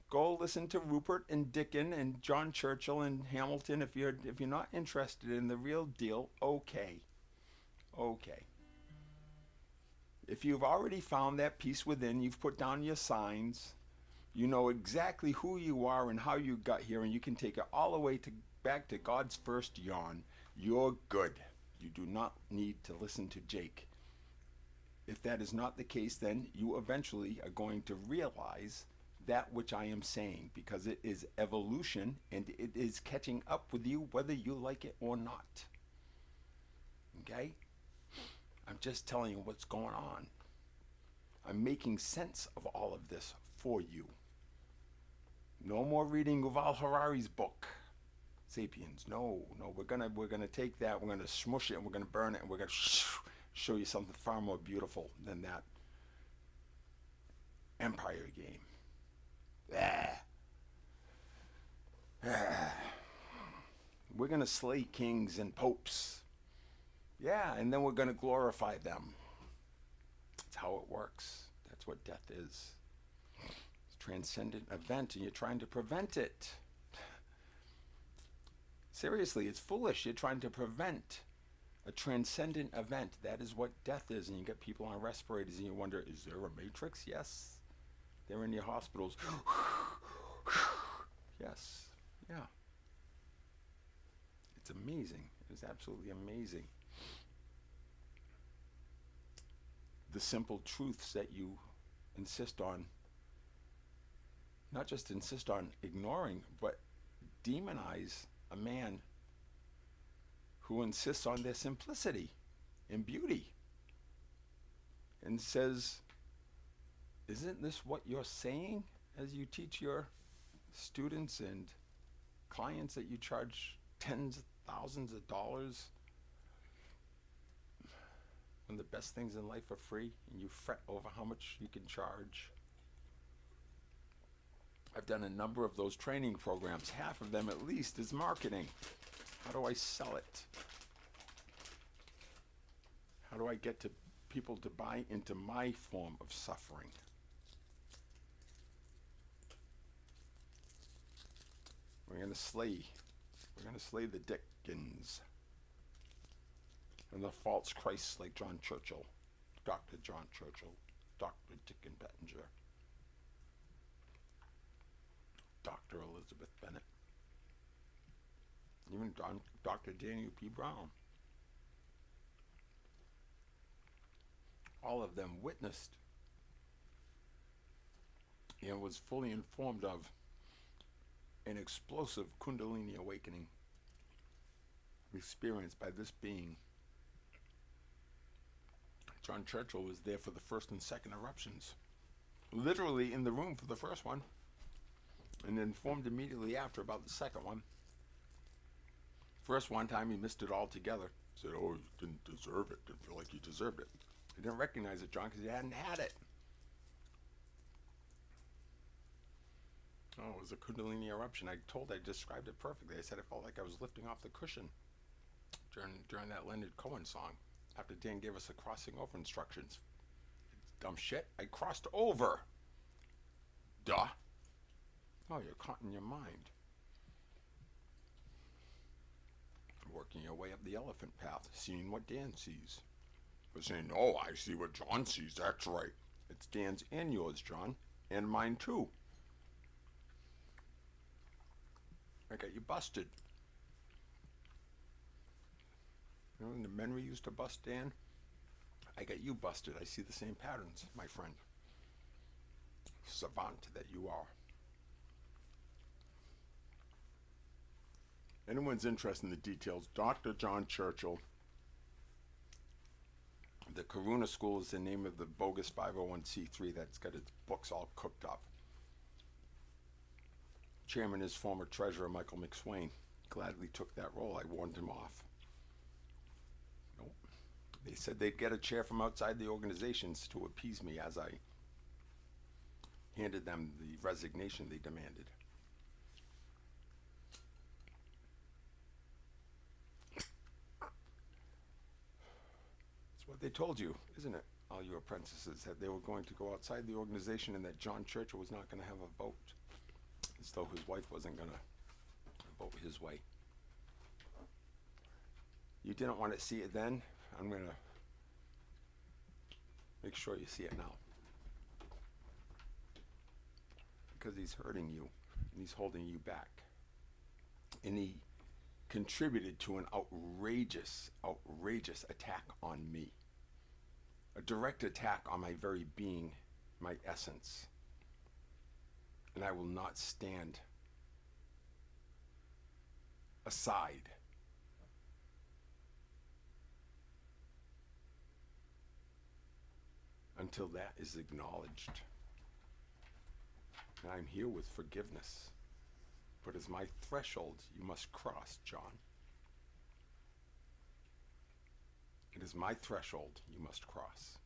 Go listen to Rupert and Dickens and John Churchill and Hamilton. If you're not interested in the real deal, okay. Okay. If you've already found that peace within, you've put down your signs, you know exactly who you are and how you got here, and you can take it all the way back to God's first yawn, you're good. You do not need to listen to Jake. If that is not the case, then you eventually are going to realize that which I am saying, because it is evolution and it is catching up with you whether you like it or not. Okay? I'm just telling you what's going on. I'm making sense of all of this for you. No more reading Yuval Harari's book, Sapiens. No, we're gonna take that, we're gonna smush it, and we're gonna burn it, and we're gonna show you something far more beautiful than that empire game. We're going to slay kings and popes. Yeah, and then we're going to glorify them. That's how it works. That's what death is. It's a transcendent event, and you're trying to prevent it. Seriously, it's foolish. You're trying to prevent a transcendent event. That is what death is. And you get people on respirators and you wonder, is there a matrix? Yes. They're in your hospitals. Yes. Yeah. It's amazing. It's absolutely amazing. The simple truths that you insist on, not just insist on ignoring, but demonize a man who insists on their simplicity and beauty and says, isn't this what you're saying as you teach your students and clients that you charge tens of thousands of dollars when the best things in life are free and you fret over how much you can charge? I've done a number of those training programs. Half of them at least is marketing. How do I sell it? How do I get to people to buy into my form of suffering? We're going to slay the Dickens and the false Christs like John Churchill, Dr. John Churchill, Dr. Dickon Bettinger, Dr. Elizabeth Bennet, even Dr. Daniel P. Brown. All of them witnessed and was fully informed of an explosive Kundalini awakening experienced by this being. John Churchill was there for the first and second eruptions, literally in the room for the first one, and informed immediately after about the second one. First one time he missed it altogether. Said, oh, you didn't deserve it. Didn't feel like you deserved it. He didn't recognize it, John, because he hadn't had it. Oh, it was a Kundalini eruption. I described it perfectly. I said it felt like I was lifting off the cushion during that Leonard Cohen song. After Dan gave us the crossing over instructions. Dumb shit. I crossed over. Duh. Oh, you're caught in your mind. Working your way up the elephant path, seeing what Dan sees. But saying, oh, I see what John sees. That's right. It's Dan's and yours, John. And mine, too. I got you busted. You know, when the men we used to bust Dan, I got you busted. I see the same patterns, my friend. Savant that you are. Anyone's interested in the details, Dr. John Churchill. The Karuna School is the name of the bogus 501c3 that's got its books all cooked up. Chairman is former treasurer Michael McSwain. Gladly took that role. I warned him off. Nope. They said they'd get a chair from outside the organizations to appease me as I handed them the resignation they demanded. It's what they told you, isn't it, all you apprentices, that they were going to go outside the organization and that John Churchill was not going to have a vote. As though his wife wasn't going to vote his way. You didn't want to see it then. I'm going to make sure you see it now. Because he's hurting you, and he's holding you back. And he contributed to an outrageous attack on me. A direct attack on my very being, my essence. And I will not stand aside until that is acknowledged. And I'm here with forgiveness. But as my threshold, you must cross, John. It is my threshold you must cross.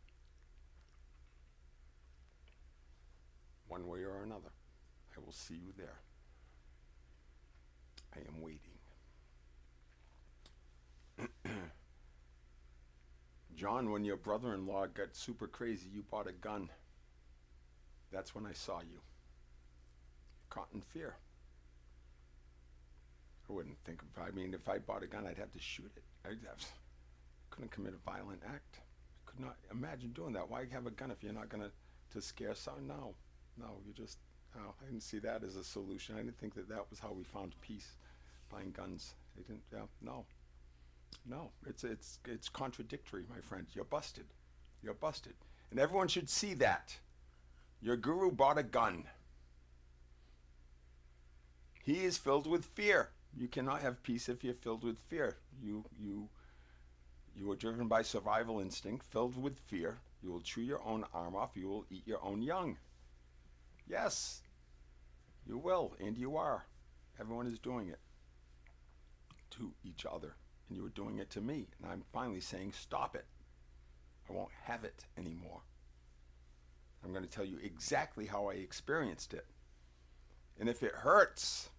One way or another. I will see you there. I am waiting. John, when your brother-in-law got super crazy, you bought a gun. That's when I saw you. Caught in fear. I wouldn't think of, if I bought a gun, I'd have to shoot it. Couldn't commit a violent act. Could not imagine doing that. Why have a gun if you're not going to scare someone? No, you just, I didn't see that as a solution. I didn't think that was how we found peace, buying guns. I didn't, no, it's contradictory, my friend. You're busted. And everyone should see that. Your guru bought a gun. He is filled with fear. You cannot have peace if you're filled with fear. You are driven by survival instinct, filled with fear. You will chew your own arm off. You will eat your own young. Yes, you will, and you are. Everyone is doing it to each other, and you are doing it to me. And I'm finally saying, stop it. I won't have it anymore. I'm going to tell you exactly how I experienced it. And if it hurts,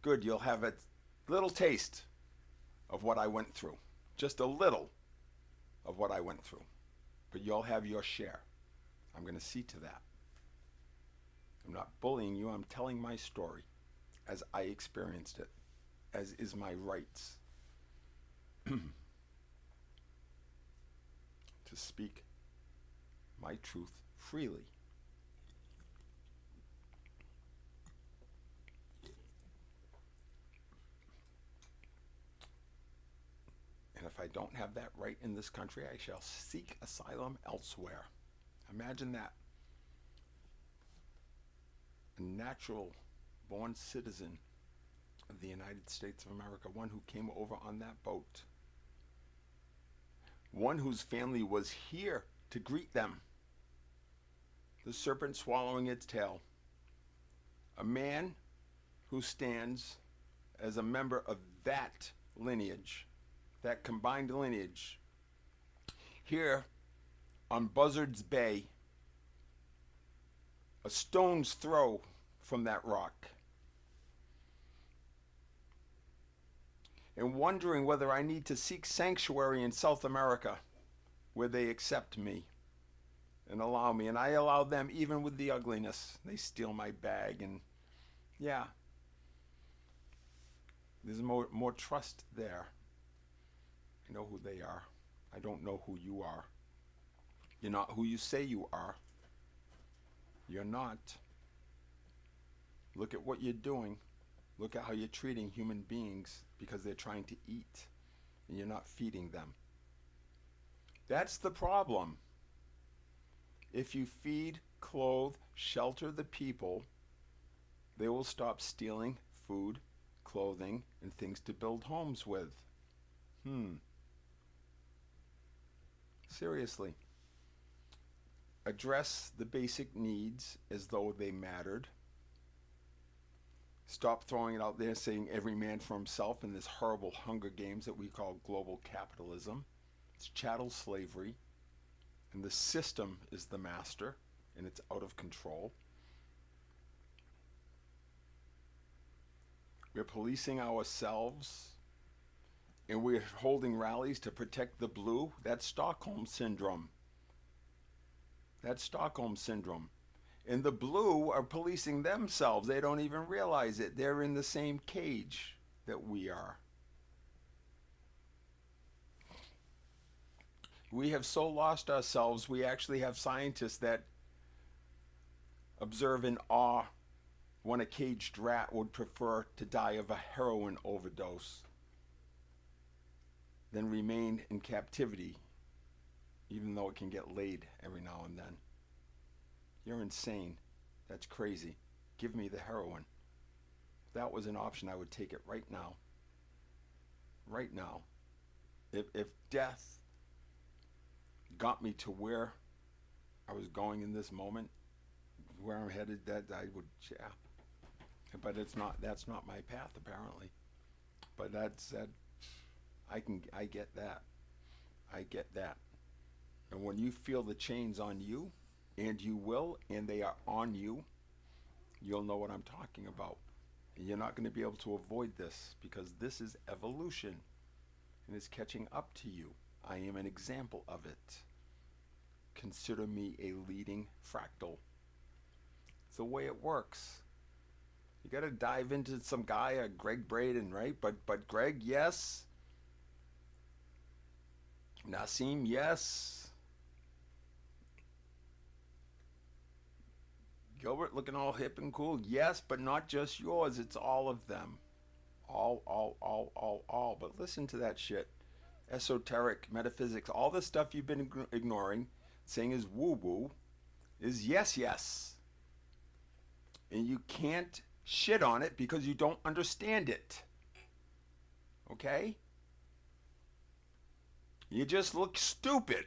good, you'll have a little taste of what I went through. Just a little of what I went through. But you'll have your share. I'm going to see to that. I'm not bullying you. I'm telling my story as I experienced it, as is my rights to speak my truth freely. And if I don't have that right in this country, I shall seek asylum elsewhere. Imagine that. A natural born citizen of the United States of America, one who came over on that boat, one whose family was here to greet them, the serpent swallowing its tail, a man who stands as a member of that lineage, that combined lineage, here on Buzzards Bay, a stone's throw from that rock, and wondering whether I need to seek sanctuary in South America where they accept me and allow me. And I allow them even with the ugliness. They steal my bag, and yeah, there's more trust there. I know who they are. I don't know who you are. You're not who you say you are. You're not. Look at what you're doing. Look at how you're treating human beings because they're trying to eat and you're not feeding them. That's the problem. If you feed, clothe, shelter the people, they will stop stealing food, clothing, and things to build homes with. Seriously. Address the basic needs as though they mattered. Stop throwing it out there saying every man for himself in this horrible Hunger Games that we call global capitalism. It's chattel slavery, and the system is the master, and it's out of control. We're policing ourselves, and we're holding rallies to protect the blue. That's Stockholm Syndrome. That's Stockholm Syndrome. And the blue are policing themselves. They don't even realize it. They're in the same cage that we are. We have so lost ourselves, we actually have scientists that observe in awe when a caged rat would prefer to die of a heroin overdose than remain in captivity, even though it can get laid every now and then. You're insane. That's crazy. Give me the heroin. If that was an option, I would take it right now. Right now. If death got me to where I was going in this moment, where I'm headed, that I would, yeah. But that's not my path, apparently. But I get that. I get that. And when you feel the chains on you, and you will, and they are on you, you'll know what I'm talking about. And you're not going to be able to avoid this, because this is evolution, and it's catching up to you. I am an example of it. Consider me a leading fractal. It's the way it works. You got to dive into some guy, Greg Braden, right? But Greg, yes. Nassim, yes. Gilbert looking all hip and cool, yes, but not just yours. It's all of them. All. But listen to that shit. Esoteric, metaphysics, all the stuff you've been ignoring, saying is woo-woo, is yes. And you can't shit on it because you don't understand it. Okay? You just look stupid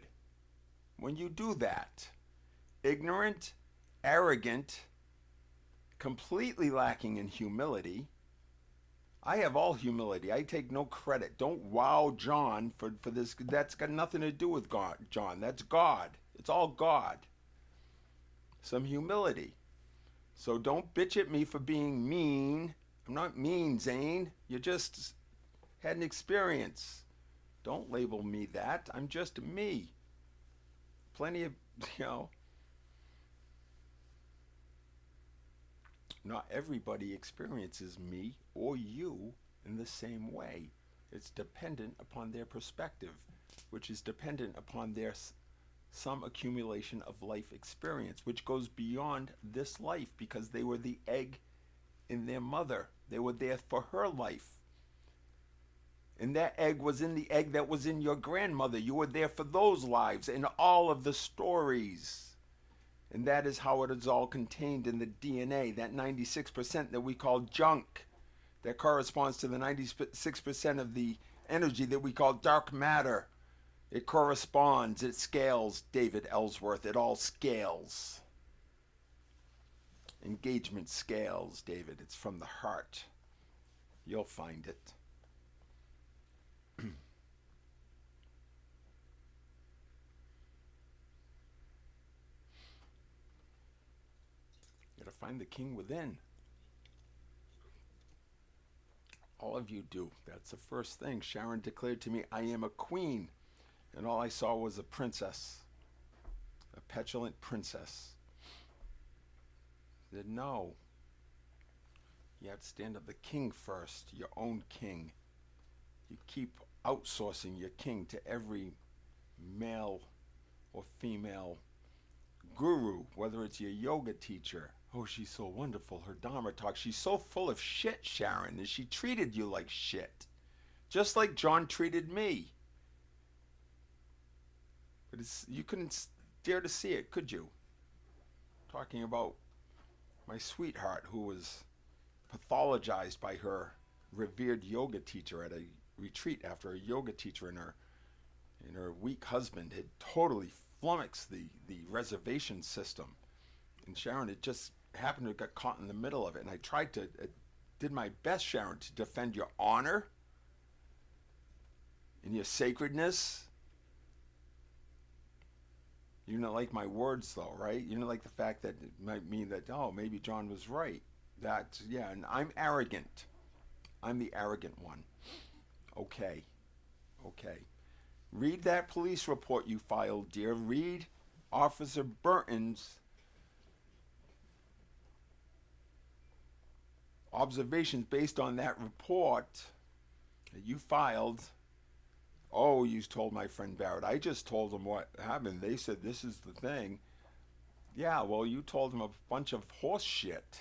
when you do that. Ignorant, arrogant, completely lacking in humility, I have all humility. I take no credit. Don't wow John for this. That's got nothing to do with God, John. That's God. It's all God. Some humility. So don't bitch at me for being mean. I'm not mean, Zane. You just had an experience. Don't label me that. I'm just me. Plenty of, not everybody experiences me or you in the same way. It's dependent upon their perspective, which is dependent upon their some accumulation of life experience, which goes beyond this life because they were the egg in their mother. They were there for her life. And that egg was in the egg that was in your grandmother. You were there for those lives and all of the stories. And that is how it is all contained in the DNA, that 96% that we call junk, that corresponds to the 96% of the energy that we call dark matter. It corresponds, it scales, David Ellsworth, it all scales. Engagement scales, David, it's from the heart. You'll find it. You gotta find the king within. All of you do. That's the first thing. Sharon declared to me, I am a queen. And all I saw was a princess, a petulant princess. I said, no. You have to stand up the king first, your own king. You keep outsourcing your king to every male or female guru, whether it's your yoga teacher. Oh, she's so wonderful, her Dharma talk. She's so full of shit, Sharon, and she treated you like shit. Just like John treated me. But you couldn't dare to see it, could you? Talking about my sweetheart who was pathologized by her revered yoga teacher at a retreat after a yoga teacher and her weak husband had totally flummoxed the reservation system. And Sharon, it just happened to get caught in the middle of it. And I did my best, Sharon, to defend your honor and your sacredness. You don't like my words, though, right? You don't like the fact that it might mean that, oh, maybe John was right. And I'm arrogant. I'm the arrogant one. Okay. Read that police report you filed, dear. Read Officer Burton's observations based on that report that you filed. Oh, you told my friend Barrett. I just told them what happened. They said this is the thing. Yeah, well, you told them a bunch of horse shit.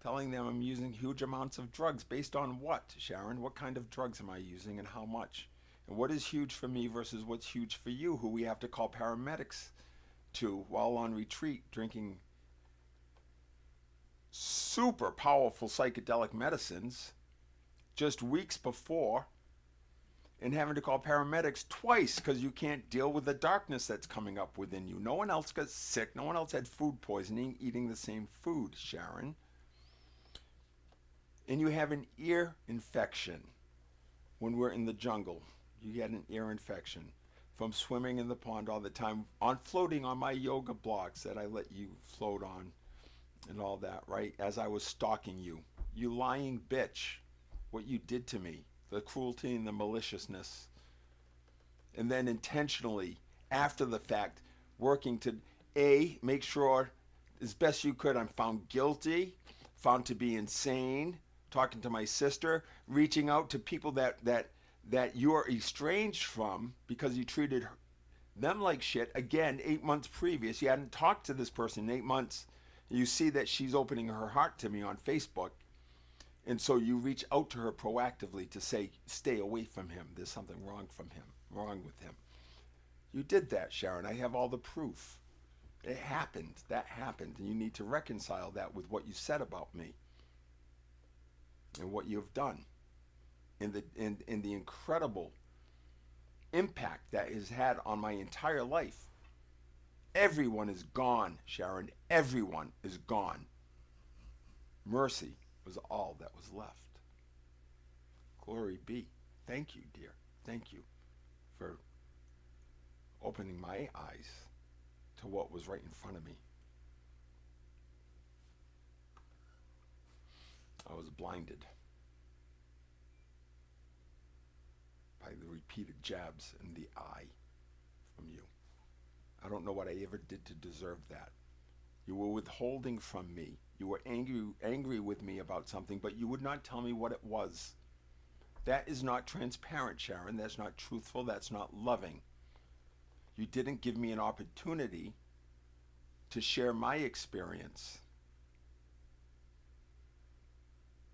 Telling them I'm using huge amounts of drugs. Based on what, Sharon? What kind of drugs am I using and how much? And what is huge for me versus what's huge for you, who we have to call paramedics to while on retreat, drinking super powerful psychedelic medicines just weeks before, and having to call paramedics twice because you can't deal with the darkness that's coming up within you. No one else got sick. No one else had food poisoning, eating the same food, Sharon. And you have an ear infection when we're in the jungle. You get an ear infection from swimming in the pond all the time, on floating on my yoga blocks that I let you float on and all that, right? As I was stalking you. You lying bitch. What you did to me. The cruelty and the maliciousness. And then intentionally, after the fact, working to make sure as best you could I'm found guilty, found to be insane, talking to my sister, reaching out to people that you're estranged from because you treated them like shit. Again, 8 months previous, you hadn't talked to this person in 8 months. You see that she's opening her heart to me on Facebook. And so you reach out to her proactively to say, stay away from him. There's something wrong with him. You did that, Sharon. I have all the proof. It happened. That happened. And you need to reconcile that with what you said about me and what you've done and the incredible impact that has had on my entire life. Everyone is gone, Sharon. Everyone is gone. Mercy was all that was left. Glory be. Thank you, dear. Thank you for opening my eyes to what was right in front of me. I was blinded by the repeated jabs in the eye from you. I don't know what I ever did to deserve that. You were withholding from me. You were angry with me about something, but you would not tell me what it was. That is not transparent, Sharon. That's not truthful. That's not loving. You didn't give me an opportunity to share my experience.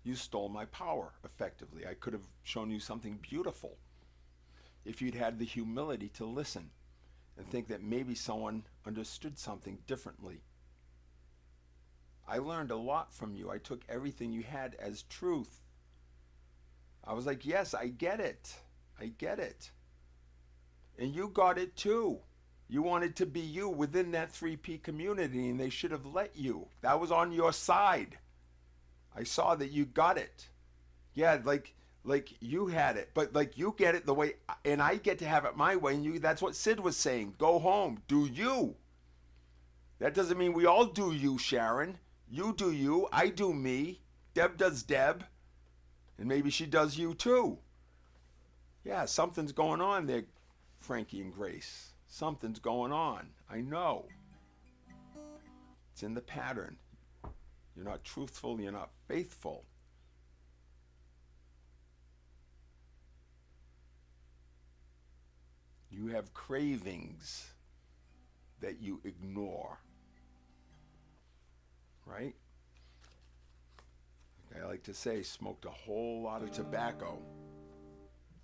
You stole my power, effectively. I could have shown you something beautiful if you'd had the humility to listen and think that maybe someone understood something differently. I learned a lot from you. I took everything you had as truth. I was like, yes, I get it. I get it. And you got it too. You wanted to be you within that 3P community, and they should have let you. That was on your side. I saw that you got it. Yeah, like you had it, but like you get it the way, and I get to have it my way, and you, that's what Sid was saying. Go home, do you. That doesn't mean we all do you, Sharon. You do you, I do me, Deb does Deb, and maybe she does you too. Yeah, something's going on there, Frankie and Grace. Something's going on, I know. It's in the pattern. You're not truthful, you're not faithful. You have cravings that you ignore. Right? Like I like to say, smoked a whole lot of tobacco.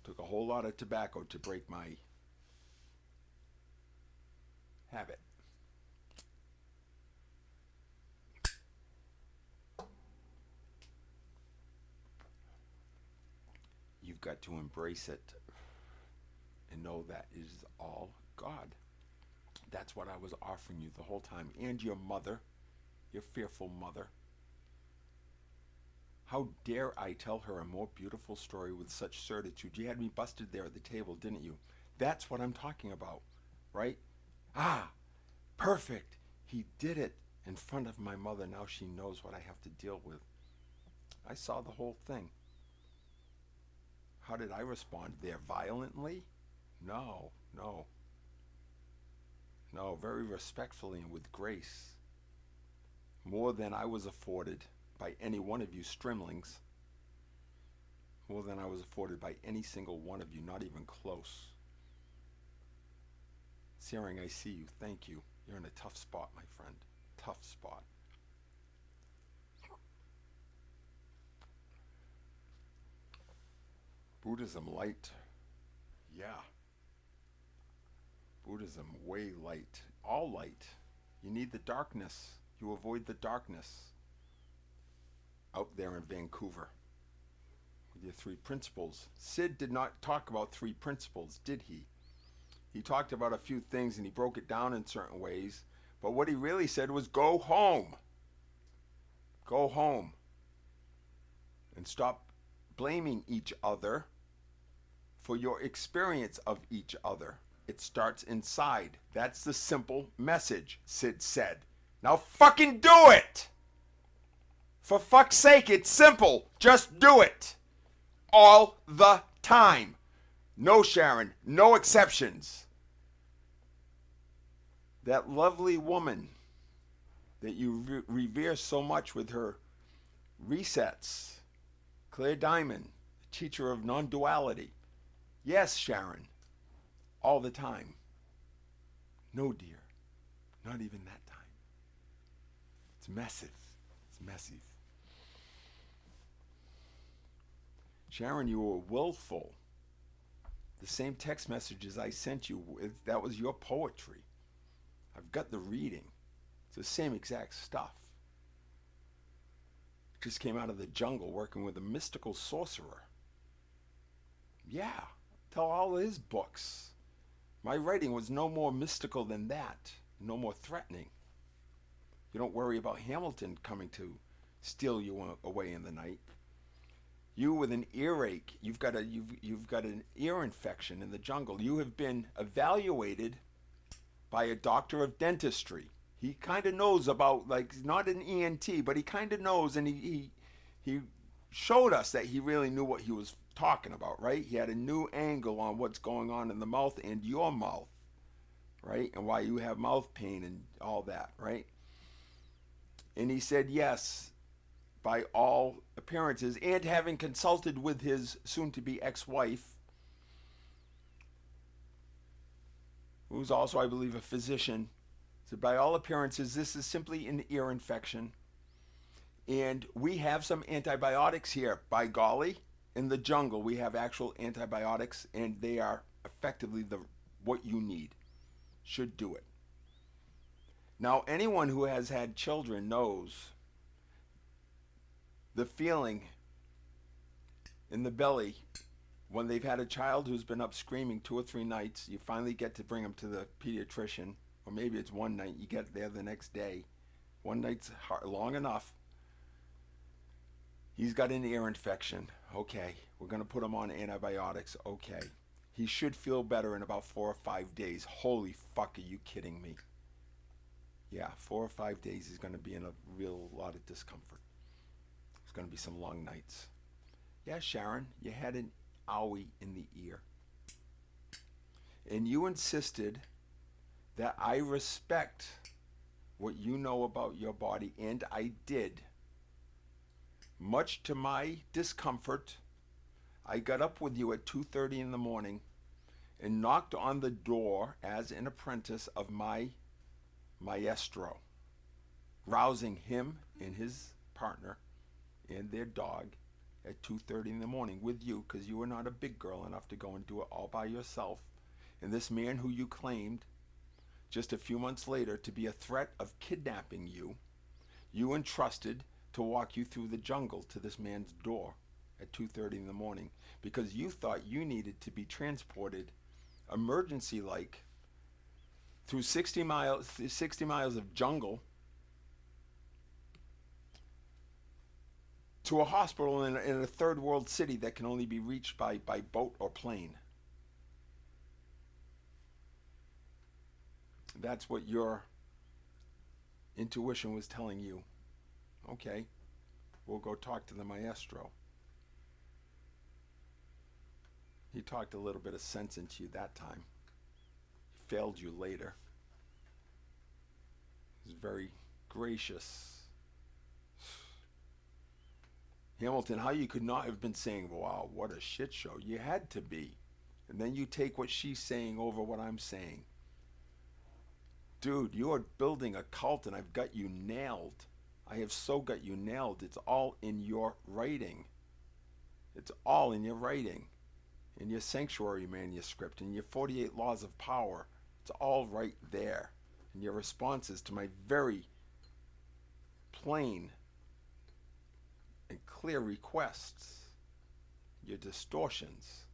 Took a whole lot of tobacco to break my habit. You've got to embrace it and know that it is all God. That's what I was offering you the whole time. And your mother, your fearful mother. How dare I tell her a more beautiful story with such certitude? You had me busted there at the table, didn't you? That's what I'm talking about, right? Ah, perfect. He did it in front of my mother. Now she knows what I have to deal with. I saw the whole thing. How did I respond there? Violently? No, no. No, very respectfully and with grace. More than I was afforded by any one of you strimlings. More than I was afforded by any single one of you, not even close. Searing, I see you. Thank you. You're in a tough spot, my friend. Tough spot. Buddhism light. Yeah. Buddhism way light. All light. You need the darkness. You avoid the darkness. Out there in Vancouver. With your 3 principles. Sid did not talk about 3 principles, did he? He talked about a few things and he broke it down in certain ways. But what he really said was go home. Go home. And stop blaming each other for your experience of each other. It starts inside. That's the simple message, Sid said. Now fucking do it! For fuck's sake, it's simple. Just do it. All the time. No, Sharon, no exceptions. That lovely woman that you revere so much with her resets, Claire Diamond, teacher of non-duality. Yes, Sharon, all the time. No, dear, not even that time. It's massive. It's massive. Sharon, you were willful. The same text messages I sent you, that was your poetry. I've got the reading. It's the same exact stuff. Just came out of the jungle working with a mystical sorcerer. Yeah, tell all his books. My writing was no more mystical than that, no more threatening. You don't worry about Hamilton coming to steal you away in the night. You with an earache, you've got an ear infection in the jungle. You have been evaluated by a doctor of dentistry. He kind of knows about, like, not an ENT, but he kind of knows, and he showed us that he really knew what he was talking about, right? He had a new angle on what's going on in the mouth and your mouth, right? And why you have mouth pain and all that, right? And he said yes, by all appearances, and having consulted with his soon-to-be ex-wife, who's also, I believe, a physician, said by all appearances, this is simply an ear infection. And we have some antibiotics here. By golly, in the jungle, we have actual antibiotics, and they are effectively what you need. Should do it. Now, anyone who has had children knows the feeling in the belly when they've had a child who's been up screaming 2 or 3 nights. You finally get to bring them to the pediatrician, or maybe it's one night. You get there the next day. One night's long enough. He's got an ear infection. Okay, we're going to put him on antibiotics. Okay. He should feel better in about 4 or 5 days. Holy fuck, are you kidding me? Yeah, 4 or 5 days he's going to be in a real lot of discomfort. It's going to be some long nights. Yeah, Sharon, you had an owie in the ear. And you insisted that I respect what you know about your body, and I did. Much to my discomfort, I got up with you at 2:30 in the morning and knocked on the door as an apprentice of my maestro, rousing him and his partner and their dog at 2:30 in the morning with you, because you were not a big girl enough to go and do it all by yourself. And this man who you claimed just a few months later to be a threat of kidnapping you, you entrusted to walk you through the jungle to this man's door at 2:30 in the morning, because you thought you needed to be transported emergency-like through 60 miles of jungle to a hospital in a third world city that can only be reached by boat or plane. That's what your intuition was telling you. Okay, we'll go talk to the maestro. He talked a little bit of sense into you that time. He failed you later. He was very gracious. Hamilton, how you could not have been saying, wow, what a shit show. You had to be. And then you take what she's saying over what I'm saying. Dude, you are building a cult, and I've got you nailed. I have so got you nailed. It's all in your writing. It's all in your writing. In your sanctuary manuscript, in your 48 laws of power. It's all right there. And your responses to my very plain and clear requests. Your distortions.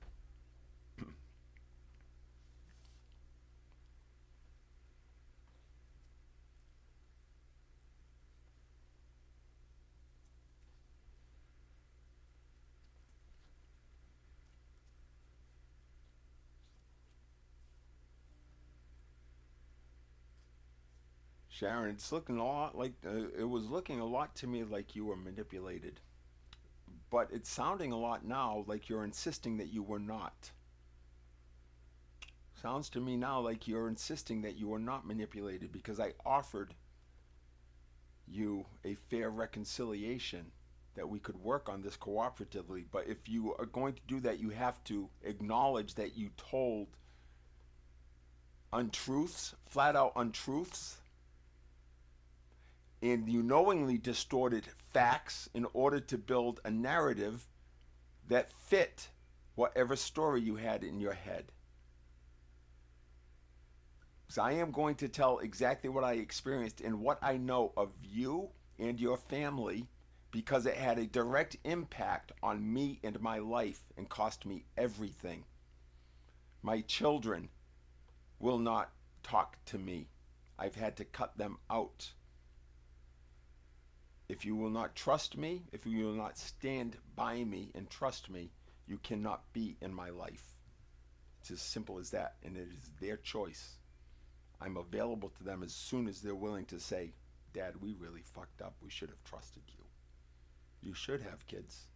Sharon, it's looking a lot like, it was looking a lot to me like you were manipulated. But it's sounding a lot now like you're insisting that you were not. Sounds to me now like you're insisting that you were not manipulated, because I offered you a fair reconciliation that we could work on this cooperatively. But if you are going to do that, you have to acknowledge that you told untruths, flat out untruths, and you knowingly distorted facts in order to build a narrative that fit whatever story you had in your head. So I am going to tell exactly what I experienced and what I know of you and your family, because it had a direct impact on me and my life and cost me everything. My children will not talk to me. I've had to cut them out. If you will not trust me, if you will not stand by me and trust me, you cannot be in my life. It's as simple as that, and it is their choice. I'm available to them as soon as they're willing to say, Dad, we really fucked up. We should have trusted you. You should have, kids.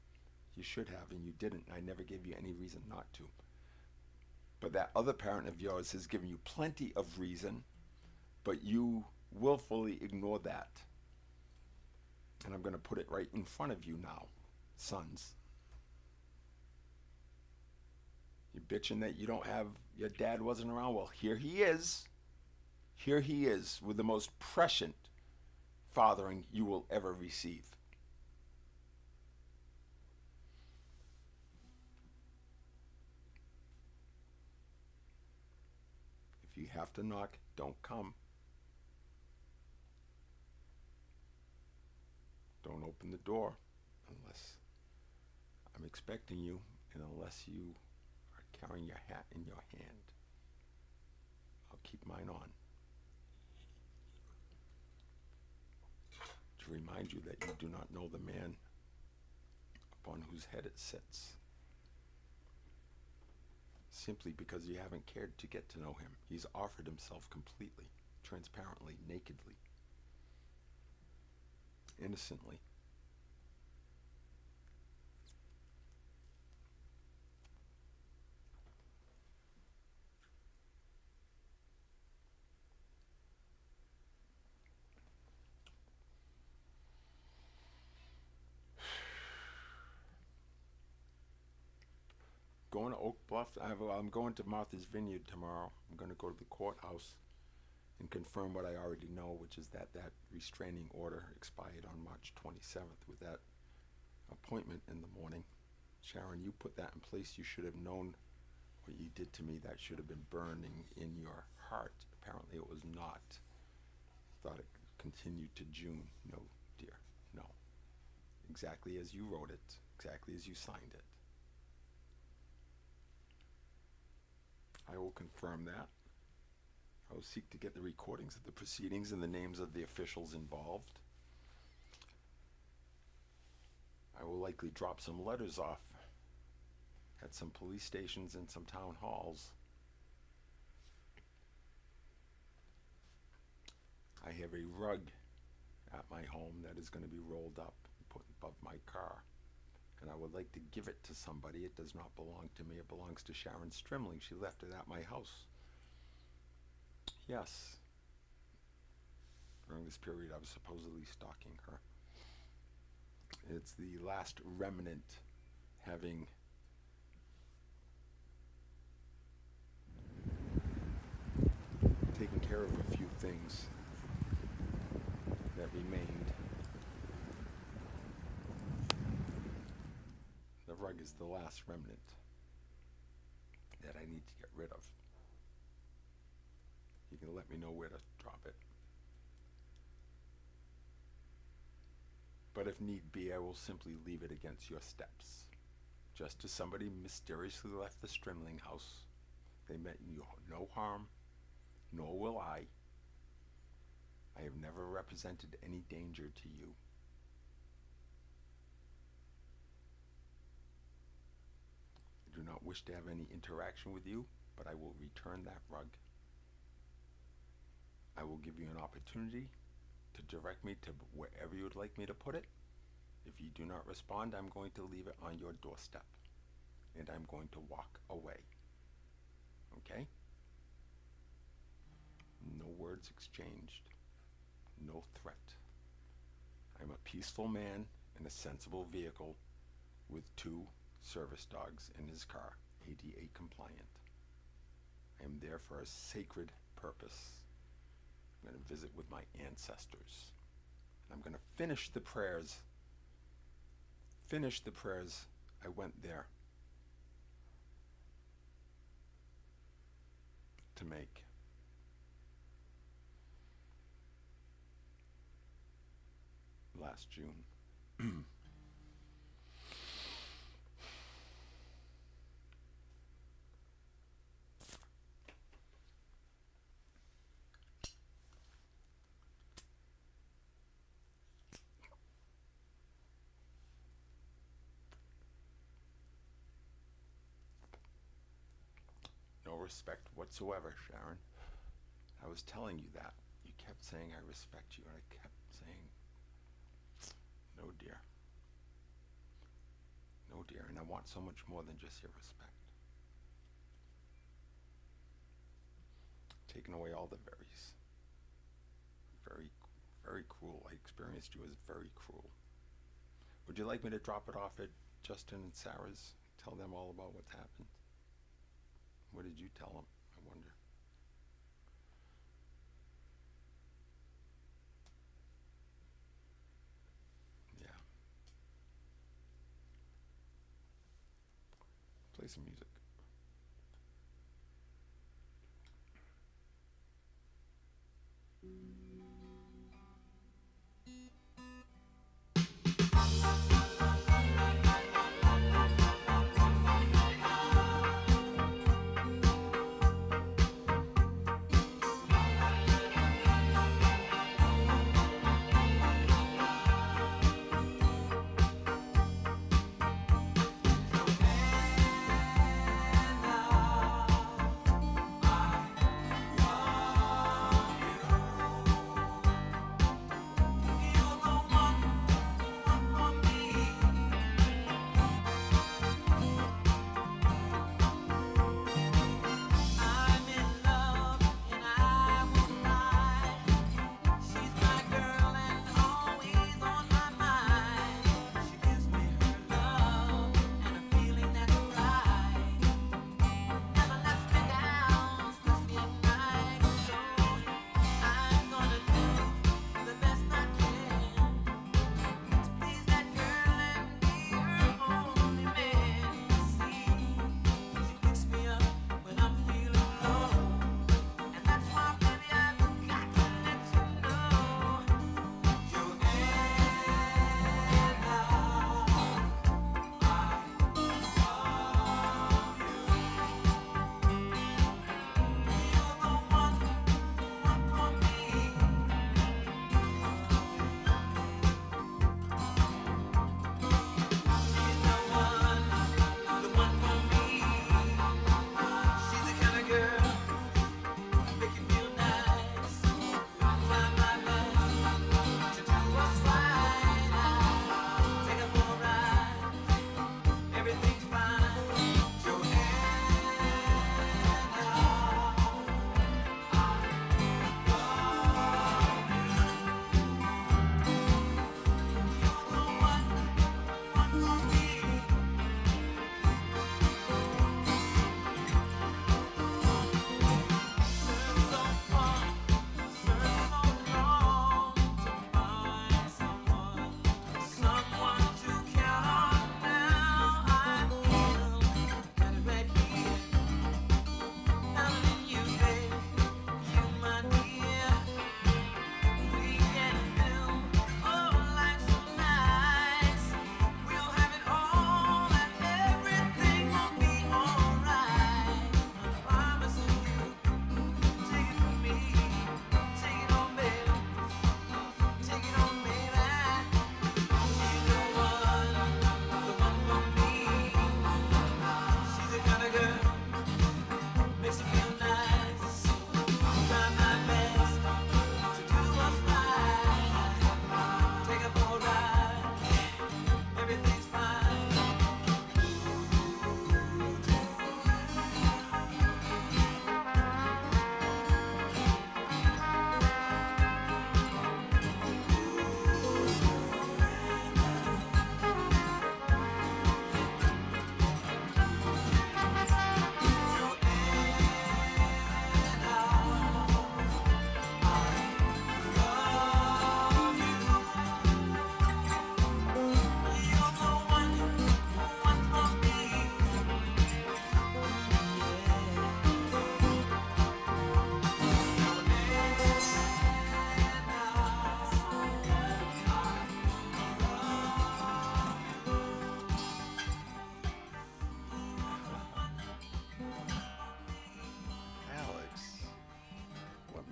You should have, and you didn't. I never gave you any reason not to. But that other parent of yours has given you plenty of reason, but you willfully ignore that. And I'm going to put it right in front of you now, sons. You're bitching that you don't have, your dad wasn't around. Well, here he is. Here he is with the most prescient fathering you will ever receive. If you have to knock, don't come. Don't open the door unless I'm expecting you, and unless you are carrying your hat in your hand. I'll keep mine on. To remind you that you do not know the man upon whose head it sits. Simply because you haven't cared to get to know him. He's offered himself completely, transparently, nakedly, innocently. Going to Oak Bluff. I'm going to Martha's Vineyard tomorrow. I'm going to go to the courthouse and confirm what I already know, which is that that restraining order expired on March 27th with that appointment in the morning. Sharon, you put that in place. You should have known what you did to me. That should have been burning in your heart. Apparently it was not. I thought it continued to June. No, dear, no. Exactly as you wrote it, exactly as you signed it. I will confirm that. I will seek to get the recordings of the proceedings and the names of the officials involved. I will likely drop some letters off at some police stations and some town halls. I have a rug at my home that is going to be rolled up and put above my car. And I would like to give it to somebody. It does not belong to me. It belongs to Sharon Strimling. She left it at my house. Yes. During this period, I was supposedly stalking her. It's the last remnant, having taken care of a few things that remained. The rug is the last remnant that I need to get rid of. You can let me know where to drop it. But if need be, I will simply leave it against your steps. Just as somebody mysteriously left the Strimling house, they meant you no harm, nor will I. I have never represented any danger to you. I do not wish to have any interaction with you, but I will return that rug. I will give you an opportunity to direct me to wherever you would like me to put it. If you do not respond, I'm going to leave it on your doorstep, and I'm going to walk away. Okay? No words exchanged. No threat. I'm a peaceful man in a sensible vehicle with 2 service dogs in his car, ADA compliant. I am there for a sacred purpose. I'm going to visit with my ancestors. I'm going to finish the prayers. I went there to make. Last June. respect whatsoever, Sharon. I was telling you that. You kept saying I respect you, and I kept saying, no, dear. No, dear, and I want so much more than just your respect. Taking away all the veries. Very, very cruel. I experienced you as very cruel. Would you like me to drop it off at Justin and Sarah's? Tell them all about what's happened? What did you tell them, I wonder? Yeah. Play some music.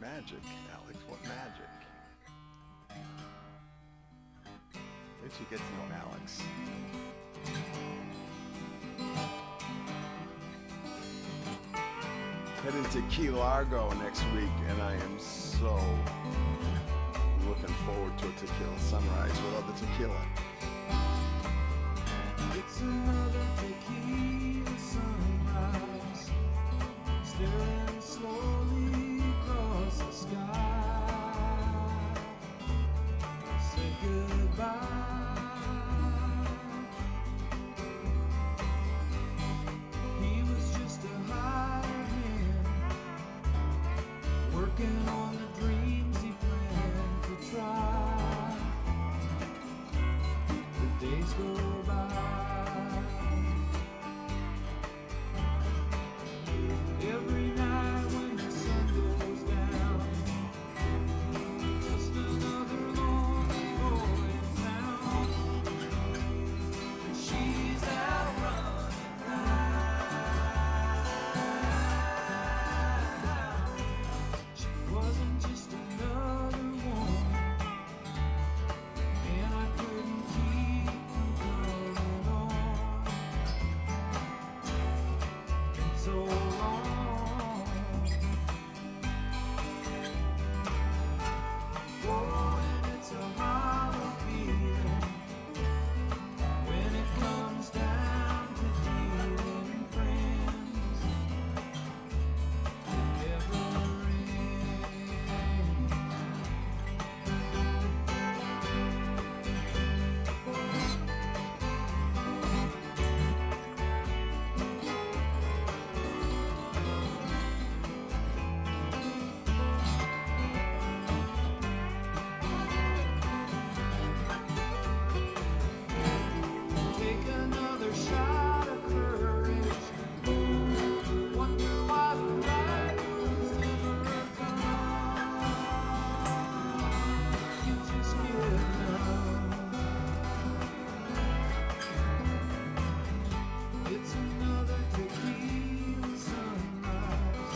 magic, Alex, what magic? Did you get to know Alex? heading to Key Largo next week, and I am so looking forward to a tequila sunrise without the tequila. It's another tequila sunrise, staring slowly across the sky. Say goodbye. He was just a hired man, working on the dreams he planned to try. The days go by. Every night when the sun goes down, just another lonely boy in town, and she's out running around. She wasn't just another woman, and I couldn't keep from going on. And so long. Oh, and it's a hollow feeling when it comes down to dealing friends that never end. Take another shot of courage. Wonder why the right ones never come. You just get numb. It's another tequila sunrise.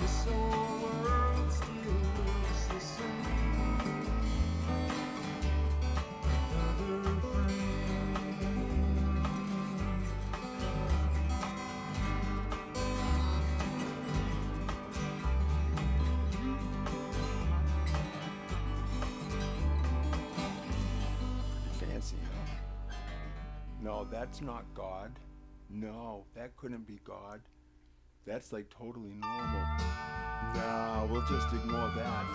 This whole world still looks the same. Another friend. Fancy, huh? No, that's not God. No, that couldn't be God. That's like totally normal. No, we'll just ignore that.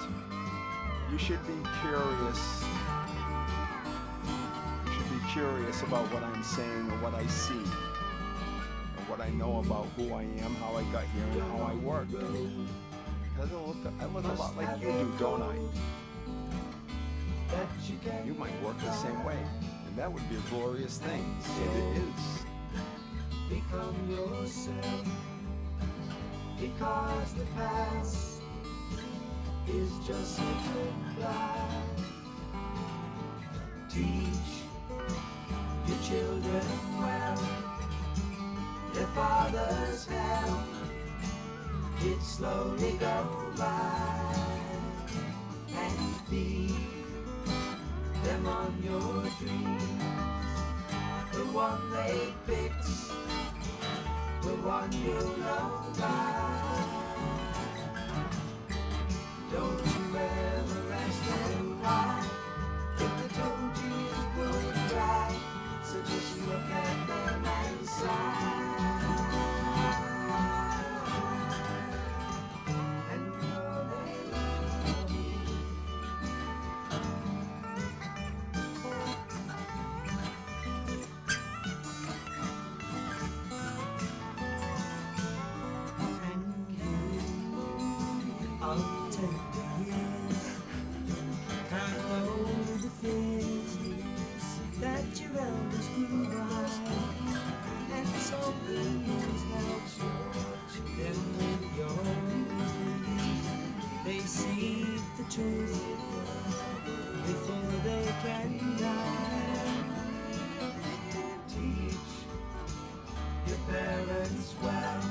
You should be curious. You should be curious about what I'm saying or what I see. And what I know about who I am, how I got here, and how I work. Because I look a lot like you do, don't I? You might work the same way, and that would be a glorious thing, and it is. Become yourself, because the past is just a goodbye. Teach your children well, their father's hell did slowly go by, and feed them on your dreams, the one they picked, the one you'll know by. Don't you ever ask them why, if they told you you would cry, so just look at them and sigh. And know they love you. I'll take the years, I know the things that your elders grew by, and so please help them with yours. They seek the truth before they can die. Teach your parents well,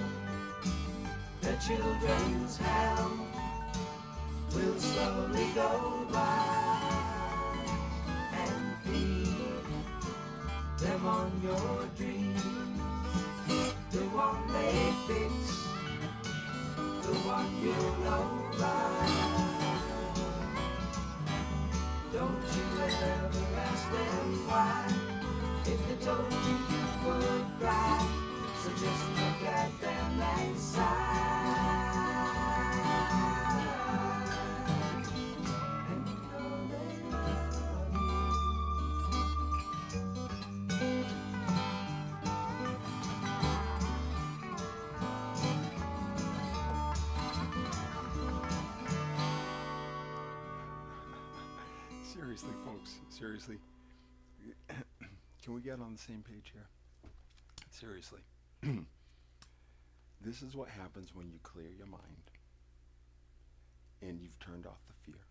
their children's hell will slowly go by, and feed them on your dreams, the one they fix, So what you know right? Don't you ever ask them why. If they told you you could cry, so just look at them and sigh. And you know they love you. Seriously, folks, seriously. Can we get on the same page here? Seriously. This is what happens when you clear your mind and you've turned off the fear.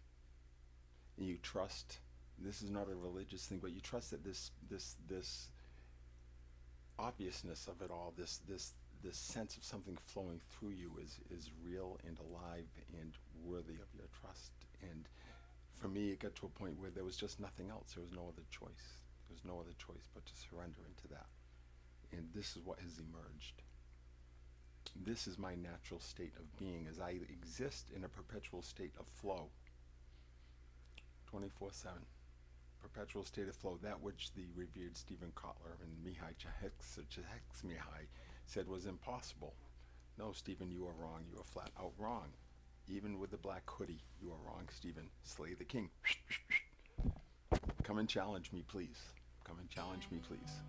And you trust, this is not a religious thing, but you trust that this obviousness of it all, this sense of something flowing through you is real and alive and worthy of your trust. And for me, it got to a point where there was just nothing else. There was no other choice. There was no other choice but to surrender into that. And this is what has emerged. This is my natural state of being as I exist in a perpetual state of flow. 24/7. Perpetual state of flow. That which the revered Stephen Kotler and Mihai Csikszentmihalyi said was impossible. No, Stephen, you are wrong. You are flat out wrong. Even with the black hoodie, you are wrong, Stephen. Slay the king. Come and challenge me, please. Come and challenge me, please.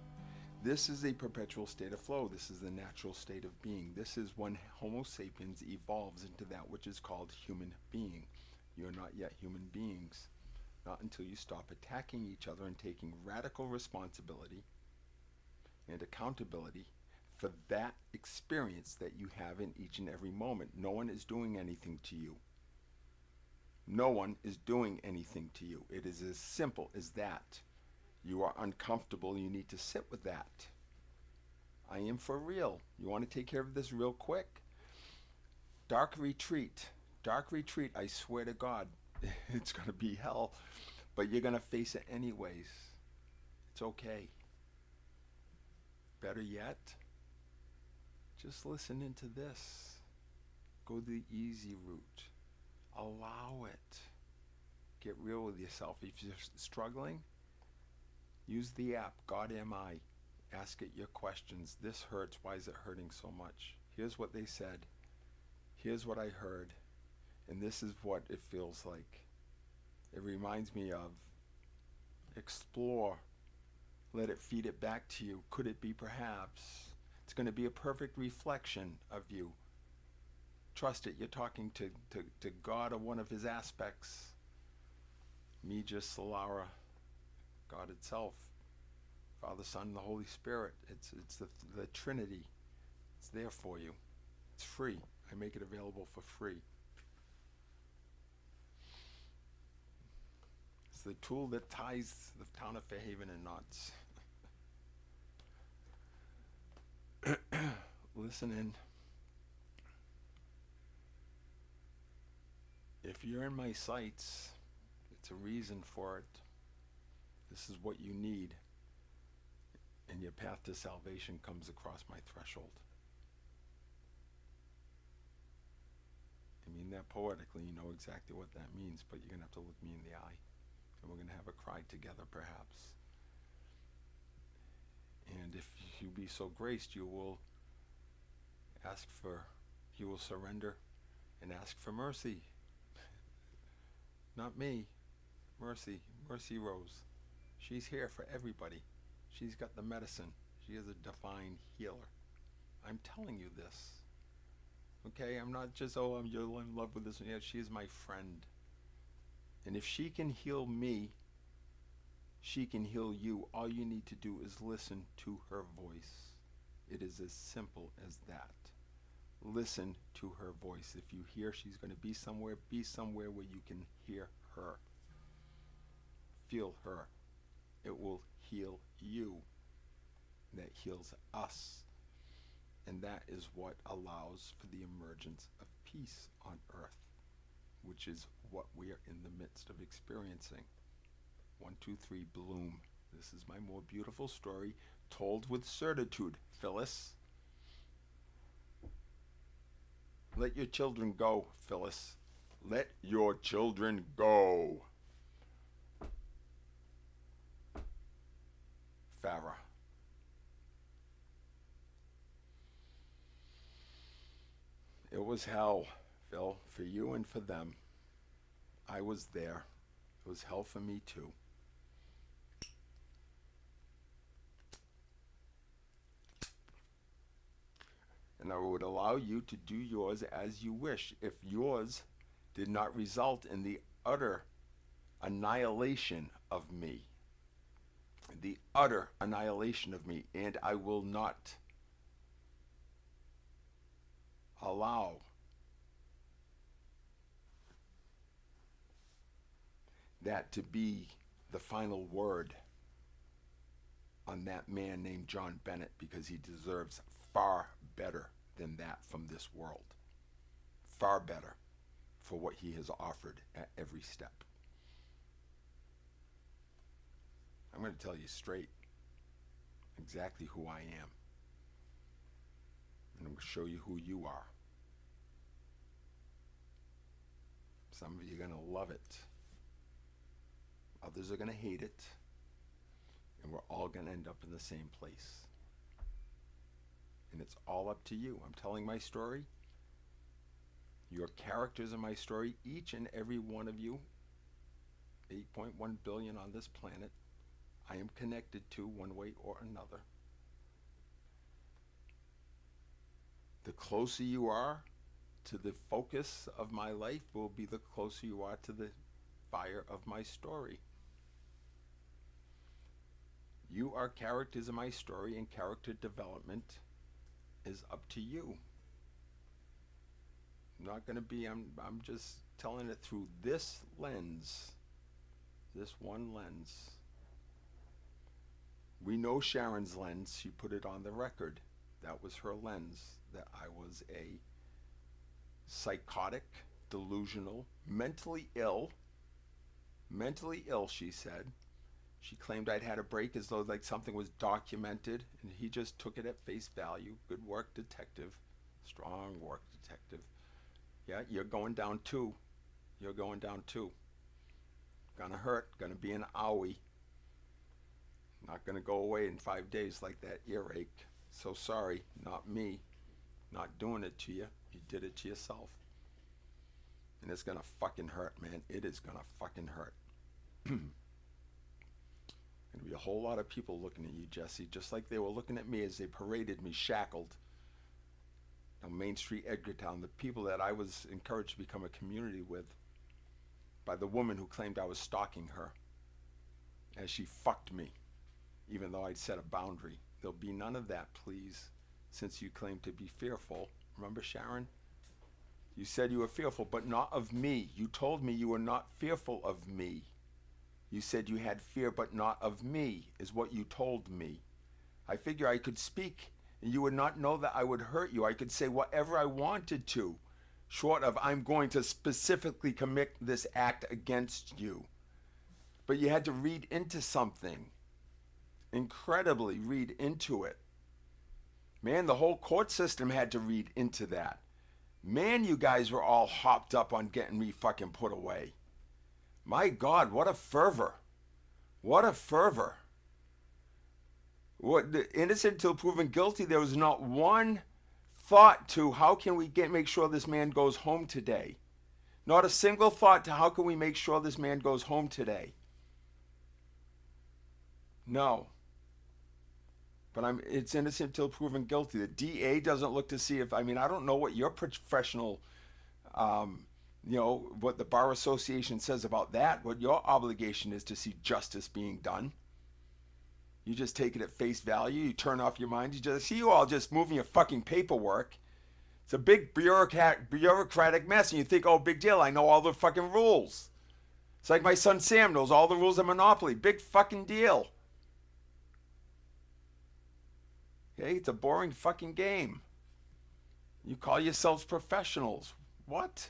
This is a perpetual state of flow. This is the natural state of being. This is when Homo sapiens evolves into that which is called human being. You're not yet human beings. Not until you stop attacking each other and taking radical responsibility and accountability for that experience that you have in each and every moment. No one is doing anything to you. No one is doing anything to you. It is as simple as that. You are uncomfortable. You need to sit with that. I am for real. You want to take care of this real quick? Dark retreat. Dark retreat, I swear to God, it's going to be hell. But you're going to face it anyways. It's okay. Better yet, just listen into this. Go the easy route. Allow it. Get real with yourself. If you're struggling, use the app, God Am I. Ask it your questions. This hurts. Why is it hurting so much? Here's what they said. Here's what I heard. And this is what it feels like. It reminds me of explore. Let it feed it back to you. Could it be perhaps? It's going to be a perfect reflection of you. Trust it. You're talking to God or one of his aspects. Mija Solara, God itself. Father, Son, and the Holy Spirit. It's the Trinity. It's there for you. It's free. I make it available for free. It's the tool that ties the town of Fairhaven in knots. Listen in. If you're in my sights, it's a reason for it. This is what you need. And your path to salvation comes across my threshold. I mean that poetically, you know exactly what that means, but you're going to have to look me in the eye. And we're going to have a cry together, perhaps. And if you be so graced, you will surrender and ask for mercy. Not me. Mercy. Mercy Rose. She's here for everybody. She's got the medicine. She is a divine healer. I'm telling you this. Okay, I'm not just, I'm in love with this. Yeah, she is my friend. And if she can heal me, she can heal you. All you need to do is listen to her voice. It is as simple as that. Listen to her voice. If you hear she's going to be somewhere where you can hear her. Feel her. It will heal you. That heals us. And that is what allows for the emergence of peace on earth, which is what we are in the midst of experiencing. 1, 2, 3, bloom. This is my more beautiful story, told with certitude. Phyllis. Let your children go, Phyllis. Let your children go. Farrah. It was hell, Phil, for you and for them. I was there. It was hell for me too. And I would allow you to do yours as you wish if yours did not result in the utter annihilation of me. The utter annihilation of me. And I will not allow that to be the final word on that man named John Bennett, because he deserves far better than that from this world. Far better for what he has offered at every step. I'm going to tell you straight exactly who I am. And I'm going to show you who you are. Some of you are going to love it. Others are going to hate it. And we're all going to end up in the same place. And it's all up to you. I'm telling my story. Your characters in my story, each and every one of you, 8.1 billion on this planet, I am connected to one way or another. The closer you are to the focus of my life will be the closer you are to the fire of my story. You are characters in my story, and character development is up to you. I'm not going to be, I'm just telling it through this lens, this one lens. We know Sharon's lens. She put it on the record. That was her lens, that I was a psychotic, delusional, mentally ill, she said. She claimed I'd had a break as though like something was documented, and he just took it at face value. Good work, detective. Strong work, detective. Yeah, you're going down too. You're going down too. Gonna hurt, gonna be an owie. Not gonna go away in 5 days like that earache. So sorry, not me. Not doing it to you. You did it to yourself. And it's gonna fucking hurt, man. It is gonna fucking hurt. Gonna be a whole lot of people looking at you, Jesse, just like they were looking at me as they paraded me shackled on Main Street, Edgartown. The people that I was encouraged to become a community with by the woman who claimed I was stalking her as she fucked me, even though I'd set a boundary. There'll be none of that, please, since you claim to be fearful. Remember, Sharon? You said you were fearful, but not of me. You told me you were not fearful of me. You said you had fear, but not of me, is what you told me. I figure I could speak, and you would not know that I would hurt you. I could say whatever I wanted to, short of I'm going to specifically commit this act against you. But you had to read into something. Incredibly read into it. Man, the whole court system had to read into that. Man, you guys were all hopped up on getting me fucking put away. My God, what a fervor. What a fervor. What, the innocent until proven guilty, there was not one thought to how can we make sure this man goes home today. Not a single thought to how can we make sure this man goes home today. No. But it's innocent until proven guilty. The DA doesn't look to see if, I don't know what your professional, what the Bar Association says about that. What your obligation is to see justice being done. You just take it at face value. You turn off your mind. You just see you all just moving your fucking paperwork. It's a big bureaucratic mess. And you think, oh, big deal. I know all the fucking rules. It's like my son Sam knows all the rules of Monopoly. Big fucking deal. Okay, it's a boring fucking game. You call yourselves professionals. What?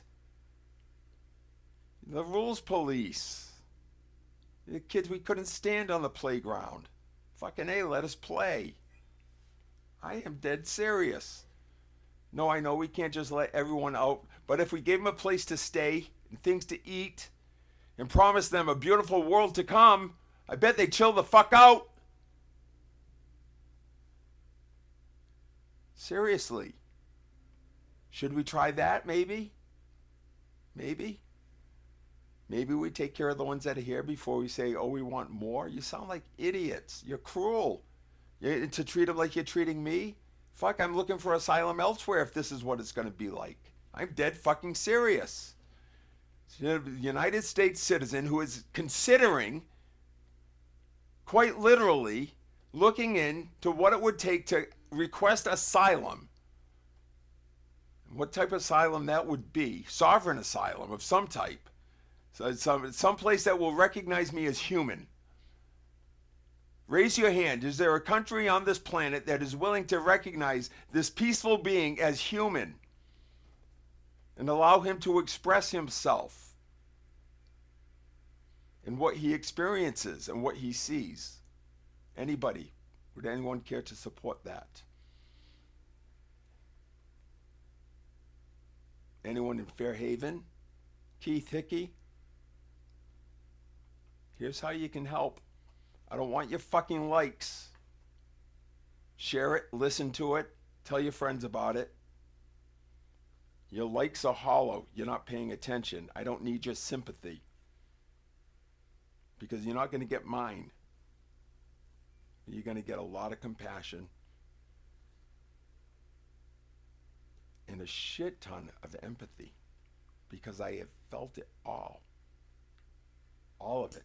The rules police. The kids, we couldn't stand on the playground. Fucking A, let us play. I am dead serious. No, I know we can't just let everyone out, but if we gave them a place to stay and things to eat and promised them a beautiful world to come, I bet they'd chill the fuck out. Seriously. Should we try that, maybe? Maybe? Maybe we take care of the ones that are here before we say, oh, we want more? You sound like idiots. You're cruel. To treat them like you're treating me? Fuck, I'm looking for asylum elsewhere if this is what it's going to be like. I'm dead fucking serious. A United States citizen who is considering, quite literally, looking into what it would take to request asylum. What type of asylum that would be. Sovereign asylum of some type. So some place that will recognize me as human. Raise your hand. Is there a country on this planet that is willing to recognize this peaceful being as human and allow him to express himself and what he experiences and what he sees? Anybody? Would anyone care to support that? Anyone in Fairhaven? Keith Hickey? Here's how you can help. I don't want your fucking likes. Share it, listen to it, tell your friends about it. Your likes are hollow. You're not paying attention. I don't need your sympathy. Because you're not going to get mine. You're going to get a lot of compassion and a shit ton of empathy. Because I have felt it all. All of it.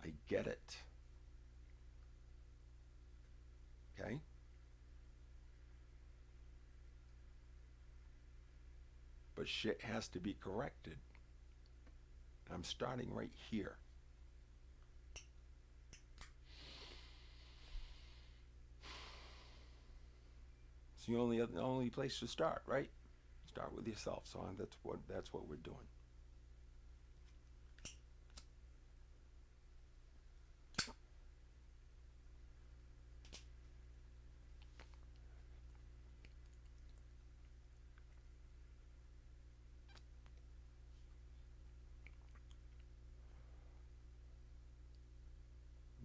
I get it. Okay? But shit has to be corrected. I'm starting right here. It's the only place to start, right? Start with yourself. So that's what we're doing.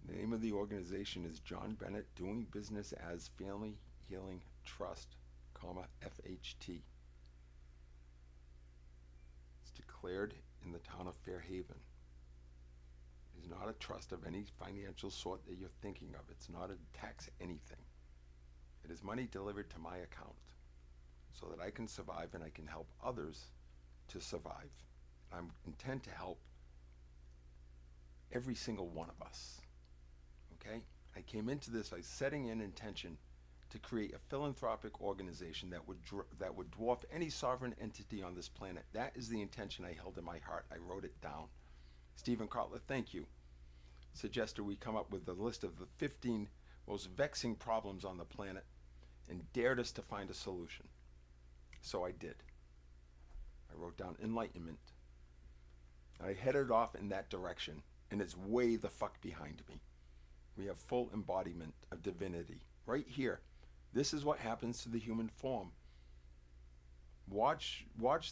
The name of the organization is John Bennett Doing Business as Family Healing Trust, FHT. It's declared in the town of Fairhaven. It is not a trust of any financial sort that you're thinking of. It's not a tax anything. It is money delivered to my account so that I can survive and I can help others to survive. I intend to help every single one of us. Okay? I came into this by setting an intention to create a philanthropic organization that would dwarf any sovereign entity on this planet. That is the intention I held in my heart. I wrote it down. Stephen Kotler, thank you. Suggested we come up with a list of the 15 most vexing problems on the planet and dared us to find a solution. So I did. I wrote down enlightenment. I headed off in that direction, and it's way the fuck behind me. We have full embodiment of divinity right here. This is what happens to the human form. Watch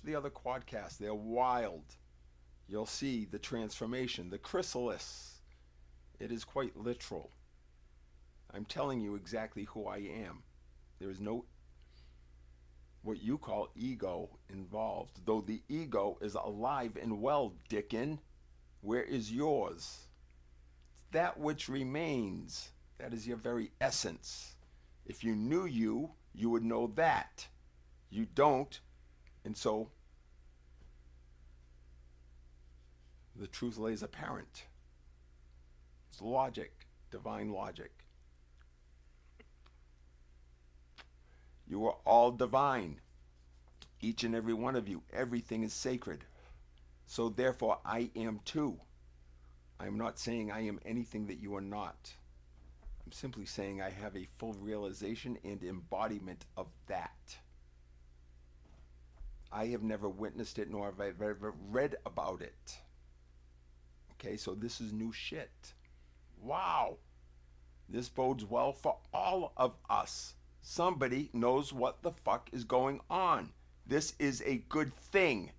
the other quadcasts. They're wild. You'll see the transformation, the chrysalis. It is quite literal. I'm telling you exactly who I am. There is no what you call ego involved, though the ego is alive and well, Dickin. Where is yours? That which remains. That is your very essence. If you knew you, you would know that. You don't, and so the truth lays apparent. It's logic, divine logic. You are all divine. Each and every one of you. Everything is sacred. So therefore, I am too. I'm not saying I am anything that you are not. I'm simply saying I have a full realization and embodiment of that. I have never witnessed it, nor have I ever read about it. Okay, so this is new shit. Wow. This bodes well for all of us. somebody knows what the fuck is going on. This is a good thing.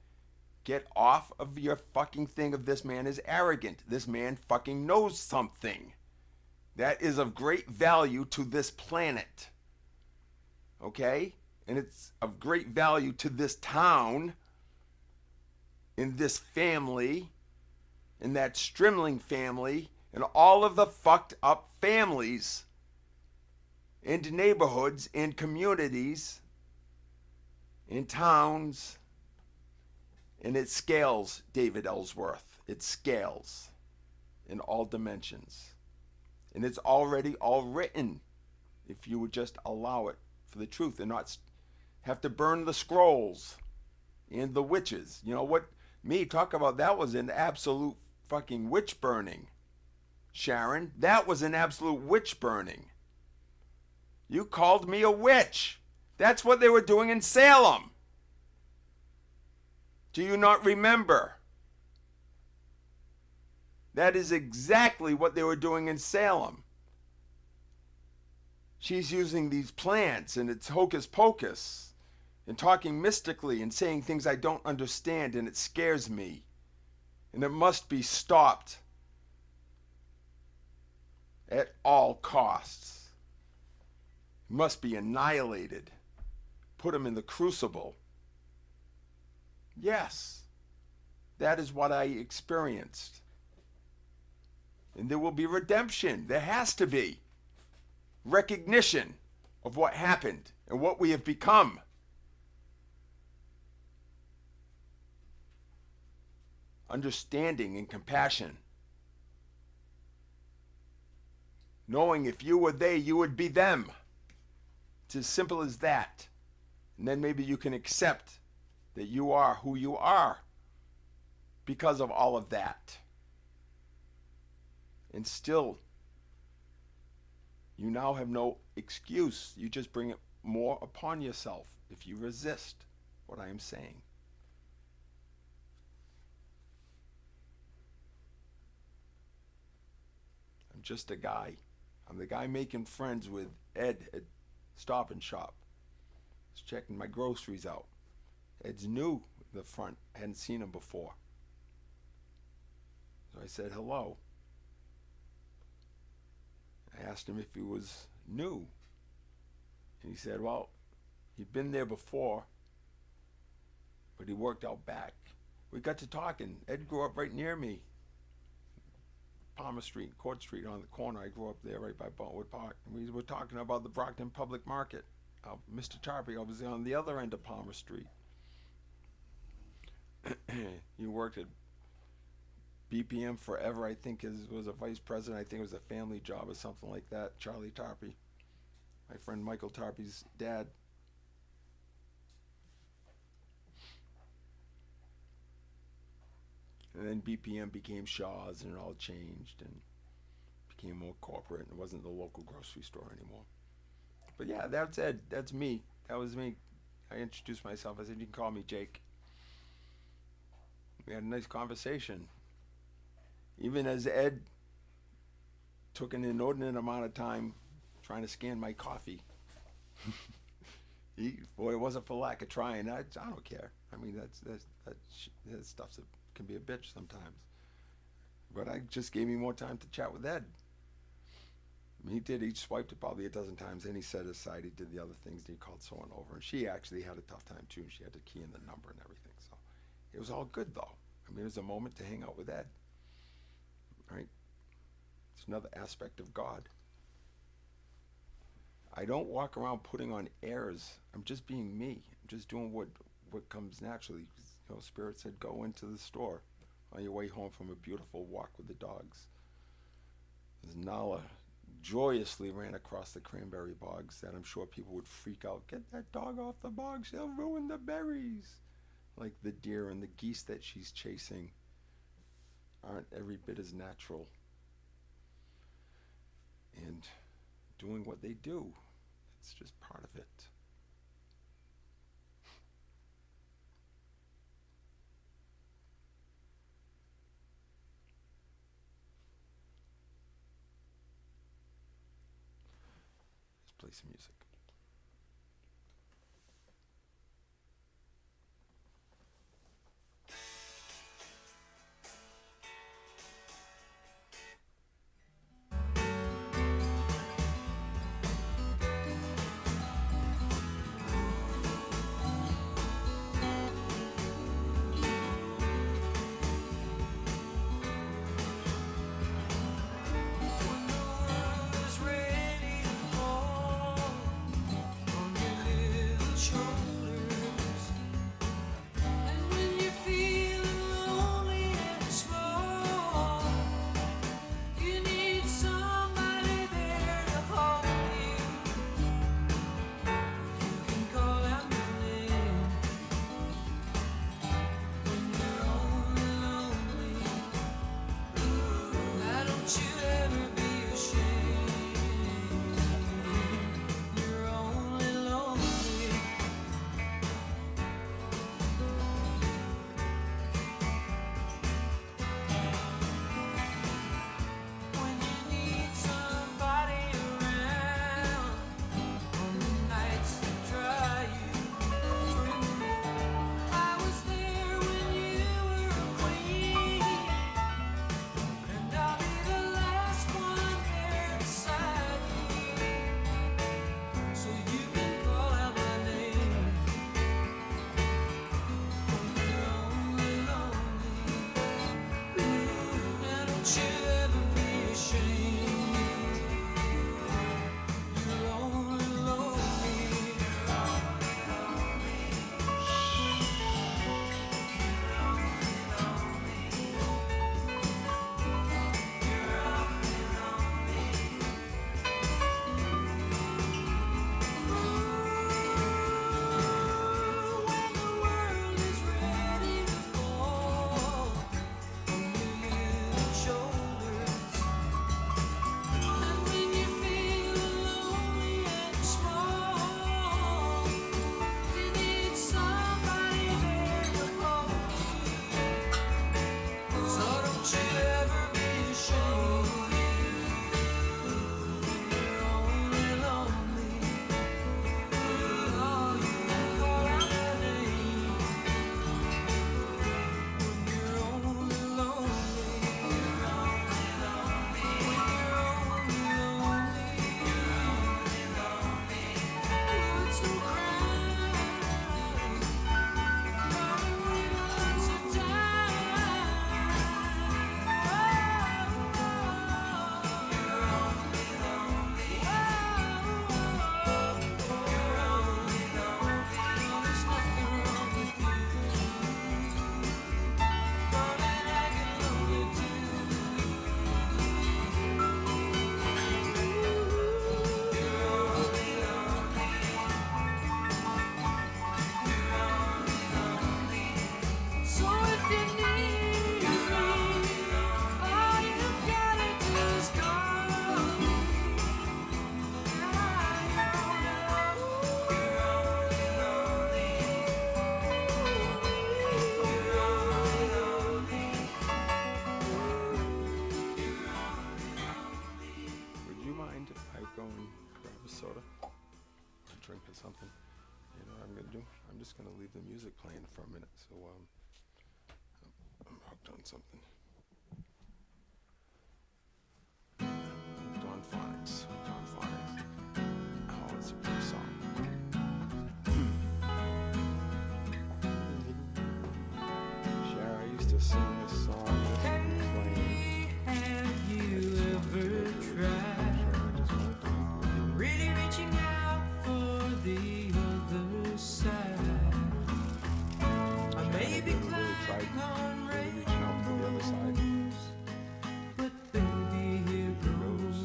Get off of your fucking thing of this man is arrogant. This man fucking knows something that is of great value to this planet. Okay? And it's of great value to this town, in this family, in that Strimling family, and all of the fucked up families and neighborhoods and communities and towns. And it scales, David Ellsworth. It scales in all dimensions. And it's already all written, if you would just allow it for the truth and not have to burn the scrolls and the witches. You know what? Talk about that was an absolute fucking witch burning. Sharon, that was an absolute witch burning. You called me a witch. That's what they were doing in Salem. Do you not remember? That is exactly what they were doing in Salem. She's using these plants and it's hocus pocus and talking mystically and saying things I don't understand, and it scares me. And it must be stopped at all costs. It must be annihilated. Put them in the crucible. Yes, that is what I experienced. And there will be redemption. There has to be recognition of what happened and what we have become. Understanding and compassion. Knowing if you were they, you would be them. It's as simple as that. And then maybe you can accept that you are who you are because of all of that. And still, you now have no excuse. You just bring it more upon yourself if you resist what I am saying. I'm just a guy. I'm the guy making friends with Ed at Stop and Shop. Just checking my groceries out. Ed's new in the front. I hadn't seen him before. So I said hello. I asked him if he was new. And he said, well, he'd been there before, but he worked out back. We got to talking. Ed grew up right near me. Palmer Street, Court Street on the corner. I grew up there right by Buttonwood Park. And we were talking about the Brockton Public Market. Mr. Tarpey was on the other end of Palmer Street. He worked at BPM forever, I think, was a vice president. I think it was a family job or something like that. Charlie Tarpey, my friend Michael Tarpey's dad. And then BPM became Shaw's, and it all changed and became more corporate, and it wasn't the local grocery store anymore. But yeah, that's Ed. That's me. That was me. I introduced myself. I said, you can call me Jake. We had a nice conversation. Even as Ed took an inordinate amount of time trying to scan my coffee. Boy, it wasn't for lack of trying. I don't care. I mean, that stuff can be a bitch sometimes. But I just gave me more time to chat with Ed. I mean, he swiped it probably a dozen times, and he set aside, he did the other things, and he called someone over. And she actually had a tough time too, and she had to key in the number and everything. So it was all good, though. I mean, it was a moment to hang out with Ed. Right? It's another aspect of God. I don't walk around putting on airs. I'm just being me. I'm just doing what comes naturally. You know, Spirit said, go into the store on your way home from a beautiful walk with the dogs. As Nala joyously ran across the cranberry bogs that I'm sure people would freak out. Get that dog off the bog. She'll ruin the berries. Like the deer and the geese that she's chasing aren't every bit as natural. And doing what they do, it's just part of it. Let's play some music. I'm just gonna leave the music playing for a minute. So I'm hooked on something. Hooked on phonics. Hooked on phonics. Oh, it's a pretty song. Cher, I used to sing this song. Hey, have you ever tried really reaching out for the other side? I may be climbing on rainbows, but baby, here goes.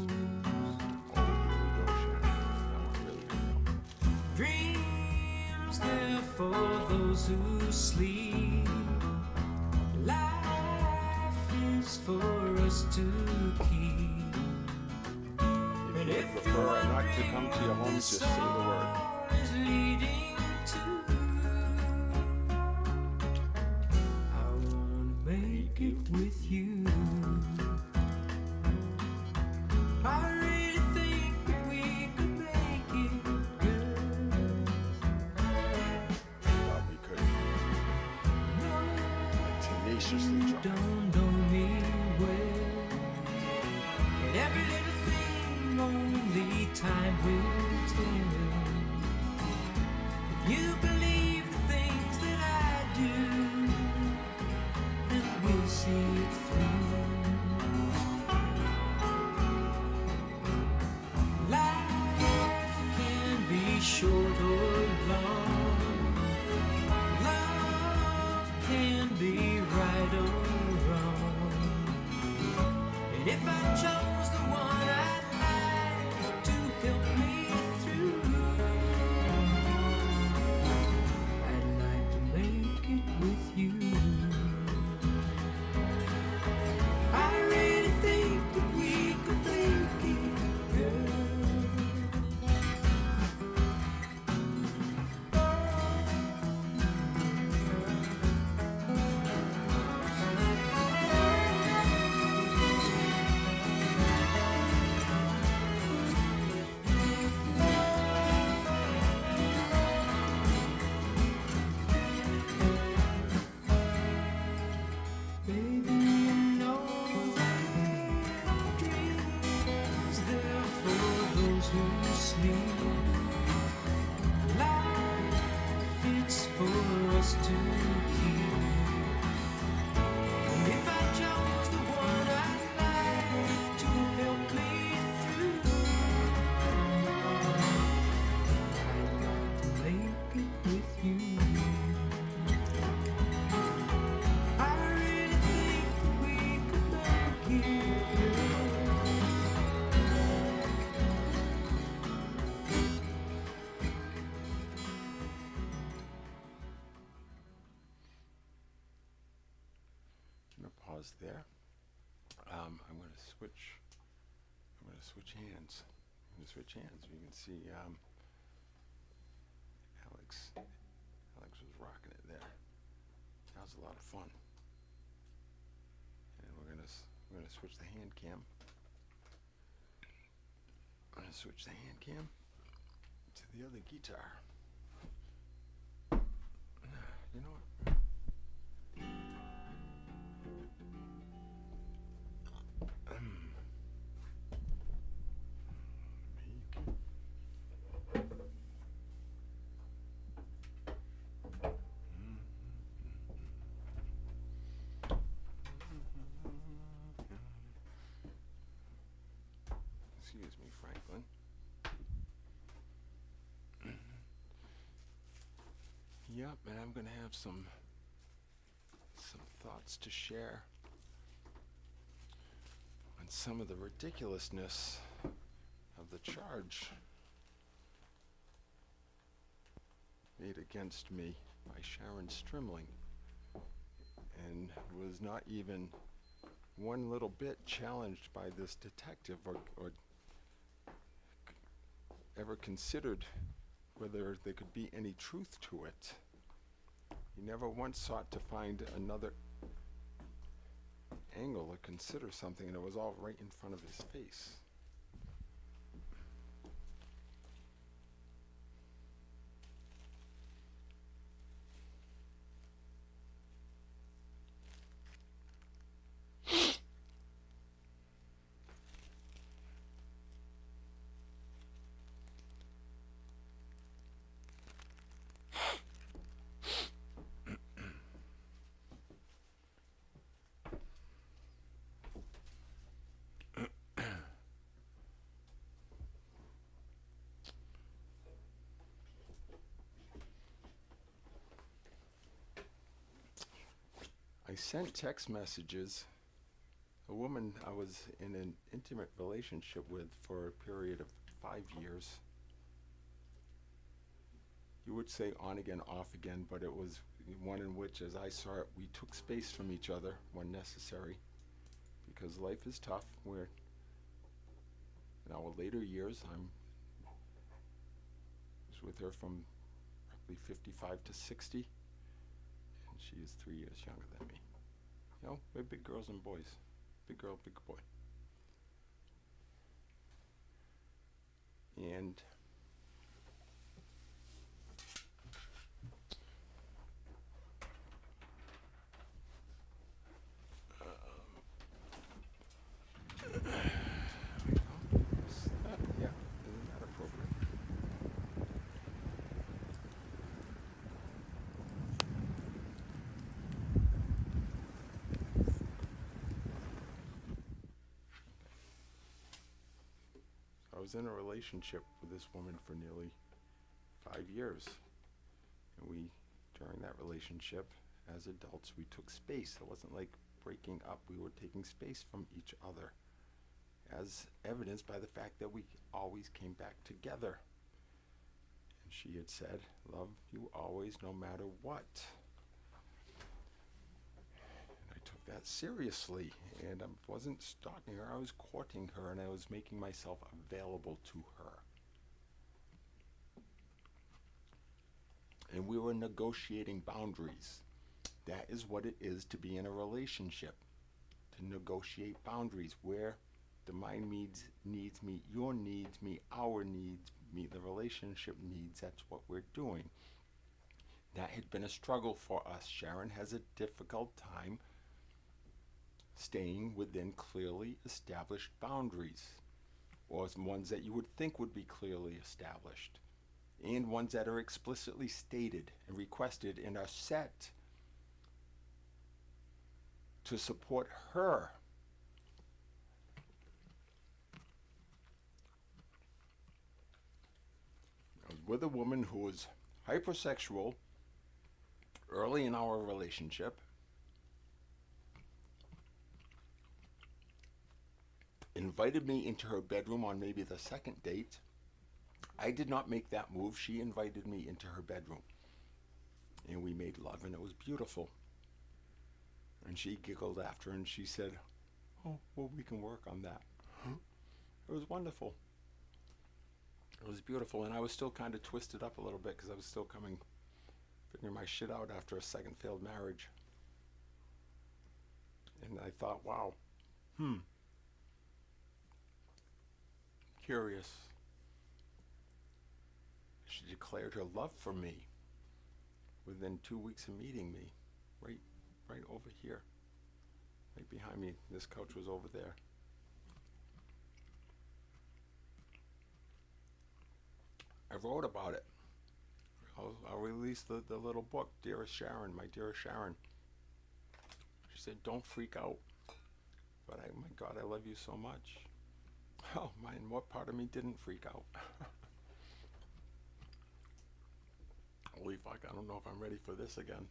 Dreams there for those who sleep. Life is for us to keep. If you prefer not to come to your home, just say the word. Is leading to. I wanna make it with you. I really think that we could make it, girl. Probably could. No, Tenaciously you try. don't know me well, and every little thing only time will tell. If you believe the things that I do, then we'll see it through. Life can be short or long. Love can be right or wrong. And if I chose the one I'd like to help me through, I'd like to make it with you. I really think that we could make it, girl. Baby, you know that dreams there for those who sleep. Life, it's for us to keep. And if I chose the one I'd like to help me through, I'd like to make it with you. I really think that we could make it, girl. I'm gonna pause there. I'm gonna switch. I'm gonna switch hands. I'm gonna switch hands. You can see Alex. Alex was rocking it there. That was a lot of fun. And we're gonna switch the hand cam. I'm gonna switch the hand cam to the other guitar. You know what? Excuse me, Franklin. Yep, and I'm gonna have some thoughts to share on some of the ridiculousness of the charge made against me by Sharon Strimling, and was not even one little bit challenged by this detective or ever considered whether there could be any truth to it. He never once sought to find another angle or consider something, and it was all right in front of his face. I sent text messages. A woman I was in an intimate relationship with for a period of 5 years. You would say on again, off again, but it was one in which, as I saw it, we took space from each other when necessary, because life is tough. We're in our later years. I was with her from roughly 55 to 60, and she is 3 years younger than me. You know, we're big girls and boys. Big girl, big boy. And yeah, isn't that appropriate? I was in a relationship with this woman for nearly 5 years. And we, during that relationship, as adults, we took space. It wasn't like breaking up. We were taking space from each other, as evidenced by the fact that we always came back together. And she had said, "Love you always, no matter what." And I took that seriously, and I wasn't stalking her. I was courting her, and I was making myself available to her. And we were negotiating boundaries. That is what it is to be in a relationship, to negotiate boundaries where the my needs meet your needs, meet our needs, meet the relationship needs. That's what we're doing. That had been a struggle for us. Sharon has a difficult time staying within clearly established boundaries, or ones that you would think would be clearly established, and ones that are explicitly stated and requested and are set to support her. I was with a woman who was hypersexual early in our relationship. Invited me into her bedroom on maybe the second date. I did not make that move. She invited me into her bedroom. And we made love, and it was beautiful. And she giggled after, and she said, "Oh, well, we can work on that." It was wonderful. It was beautiful, and I was still kind of twisted up a little bit because I was still figuring my shit out after a second failed marriage. And I thought, wow, curious. She declared her love for me within 2 weeks of meeting me, right over here, right behind me. This couch was over there. I wrote about it. I'll release the little book, Dearest Sharon, My Dearest Sharon. She said, "Don't freak out." But my God, I love you so much. Oh, man, what part of me didn't freak out? Holy fuck, I don't know if I'm ready for this again.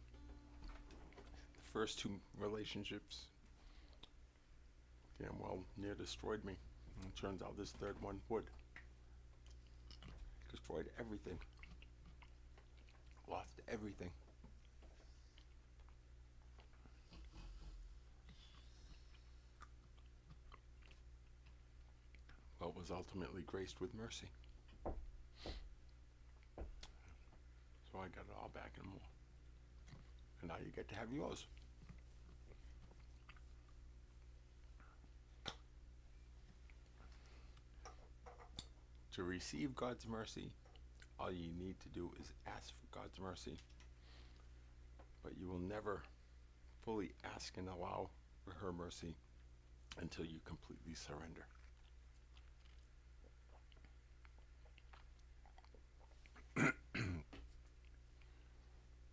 The first 2 relationships, damn well, near destroyed me. And it turns out this third one would. Destroyed everything. Lost everything. But was ultimately graced with mercy. So I got it all back and more. And now you get to have yours. To receive God's mercy, all you need to do is ask for God's mercy. But you will never fully ask and allow for her mercy until you completely surrender.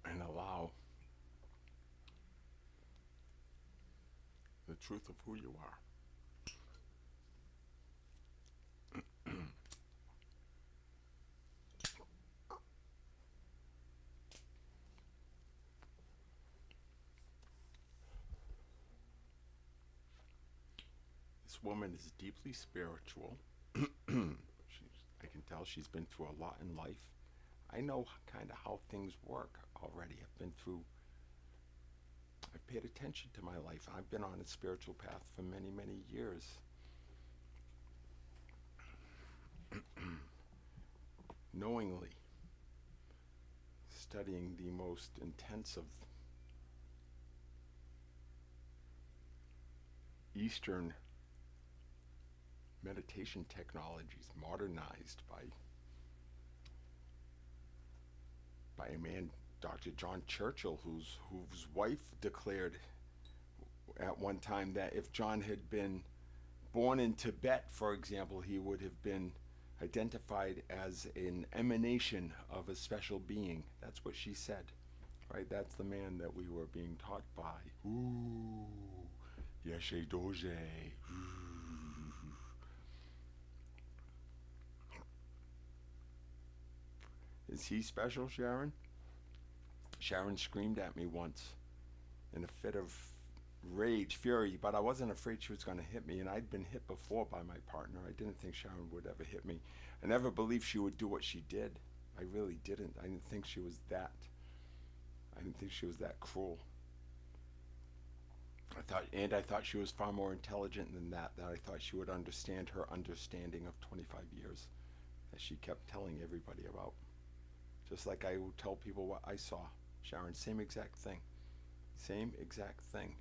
And allow the truth of who you are. This woman is deeply spiritual. I can tell she's been through a lot in life. I know kind of how things work already. I've paid attention to my life. I've been on a spiritual path for many, many years. Knowingly studying the most intensive Eastern meditation technologies, modernized by a man, Dr. John Churchill, whose wife declared at one time that if John had been born in Tibet, for example, he would have been identified as an emanation of a special being. That's what she said, right? That's the man that we were being taught by. Ooh, Yeshe Doge. Is he special, Sharon? Sharon screamed at me once in a fit of rage, fury, but I wasn't afraid she was going to hit me, and I'd been hit before by my partner. I didn't think Sharon would ever hit me. I never believed she would do what she did. I really didn't. I didn't think she was that cruel. I thought she was far more intelligent than that I thought she would understand her understanding of 25 years that she kept telling everybody about. Just like I would tell people what I saw. Sharon, same exact thing. Same exact thing.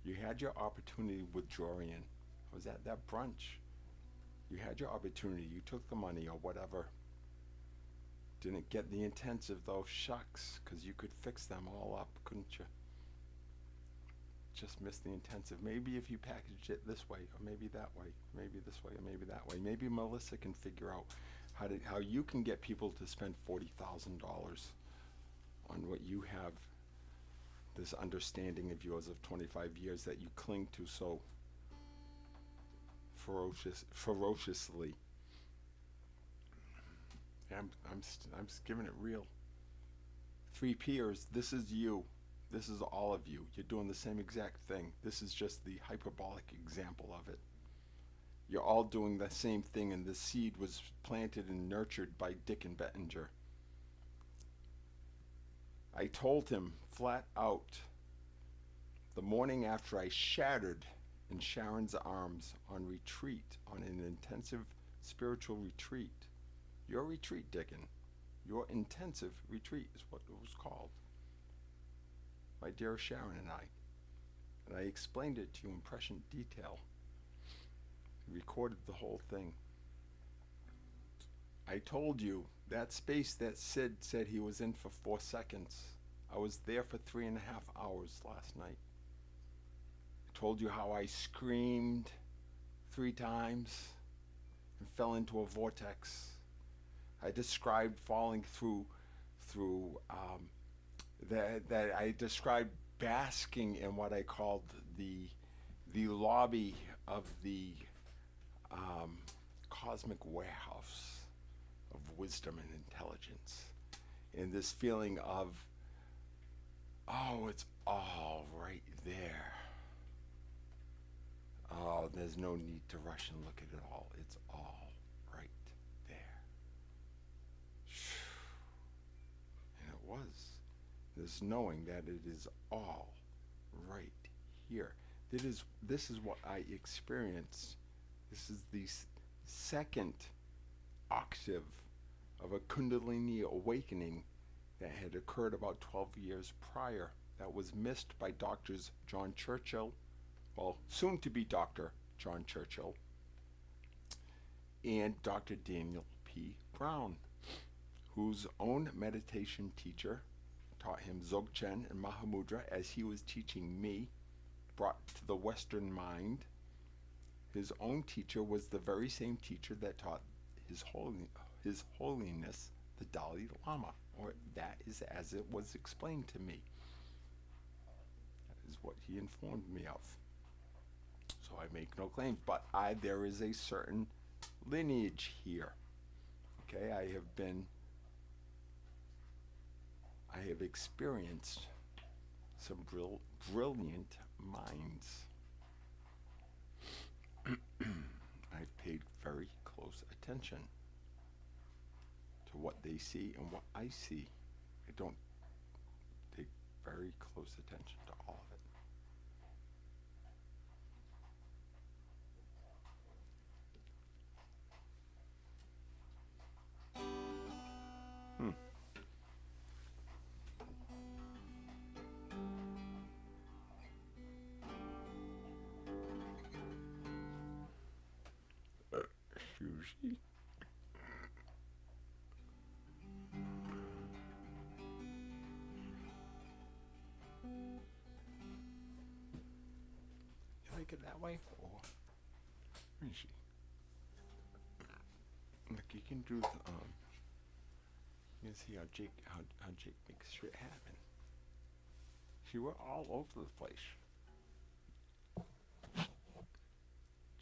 You had your opportunity with Jorian. I was at that brunch. You had your opportunity. You took the money or whatever. Didn't get the intensive though. Shucks, because you could fix them all up, couldn't you? Just missed the intensive. Maybe if you packaged it this way, or maybe that way, maybe this way, or maybe that way. Maybe Melissa can figure out how you can get people to spend $40,000 on what you have, this understanding of yours of 25 years that you cling to so ferociously. I'm giving it real. 3 peers, this is you. This is all of you. You're doing the same exact thing. This is just the hyperbolic example of it. You're all doing the same thing, and the seed was planted and nurtured by Dick and Bettinger. I told him flat out the morning after I shattered in Sharon's arms on retreat, on an intensive spiritual retreat. Your retreat, Dickin. Your intensive retreat is what it was called. My dear Sharon and I. And I explained it to you in prescient detail. Recorded the whole thing. I told you that space that Sid said he was in for 4 seconds. I was there for 3.5 hours last night. I told you how I screamed 3 times and fell into a vortex. I described falling through that I described basking in what I called the lobby of the cosmic warehouse of wisdom and intelligence, and this feeling of, oh, it's all right there. Oh, there's no need to rush and look at it all. It's all right there. And it was. This knowing that it is all right here. This is what I experienced. This is the second octave of a Kundalini awakening that had occurred about 12 years prior, that was missed by doctors John Churchill, well, soon to be Dr. John Churchill, and Dr. Daniel P. Brown, whose own meditation teacher taught him Dzogchen and Mahamudra as he was teaching me, brought to the Western mind. His own teacher was the very same teacher that taught His Holiness the Dalai Lama, or that is as it was explained to me. That is what he informed me of. So I make no claims, but there is a certain lineage here. Okay, I have experienced some brilliant minds. I've paid very close attention to what they see and what I see. I don't take very close attention to all of it. Sushi. You like it that way? Or where is she? Look, you can do the, you can see how Jake makes shit happen. See, we're all over the place.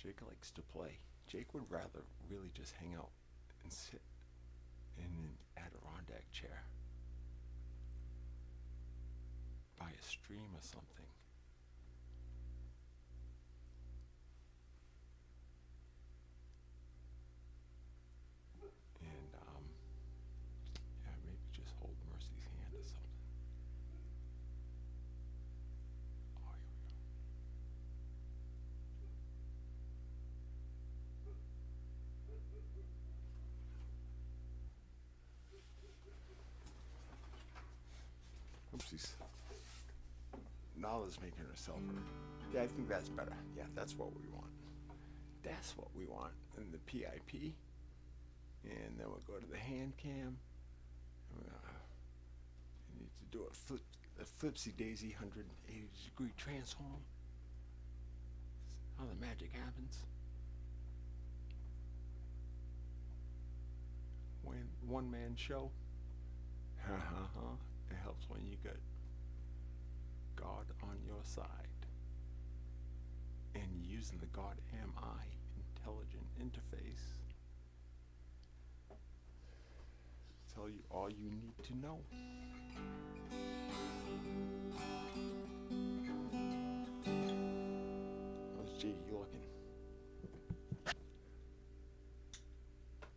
Jake likes to play. Jake would rather really just hang out and sit in an Adirondack chair by a stream or something. And yeah, maybe just hold Mercy's hand or something. Oh, here we go. Oopsies. Nala's making herself heard. Yeah, I think that's better. Yeah, that's what we want. That's what we want in the PIP. And then we'll go to the hand cam. We need to do a flipsy daisy 180-degree transform. How the magic happens. When one-man show. It helps when you got God on your side. And using the God am I intelligent interface. Tell you all you need to know. How's Jake looking?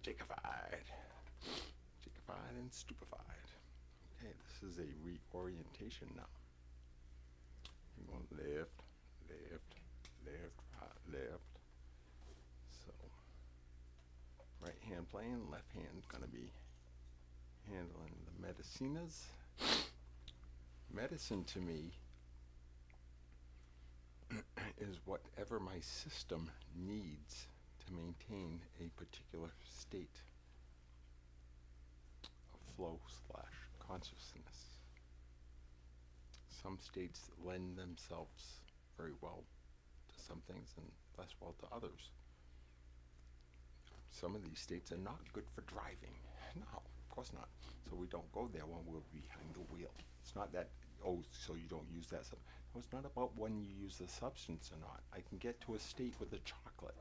Jakeified. Jakeified and stupefied. Okay, this is a reorientation now. You're going left, left, left, right, left. So, right hand playing, left hand gonna be handling the medicinas. Medicine to me is whatever my system needs to maintain a particular state of flow / consciousness. Some states lend themselves very well to some things and less well to others. Some of these states are not good for driving. No, of course not. So we don't go there when we're behind the wheel. It's not that, oh, so you don't use that. No, it's not about when you use the substance or not. I can get to a state with a chocolate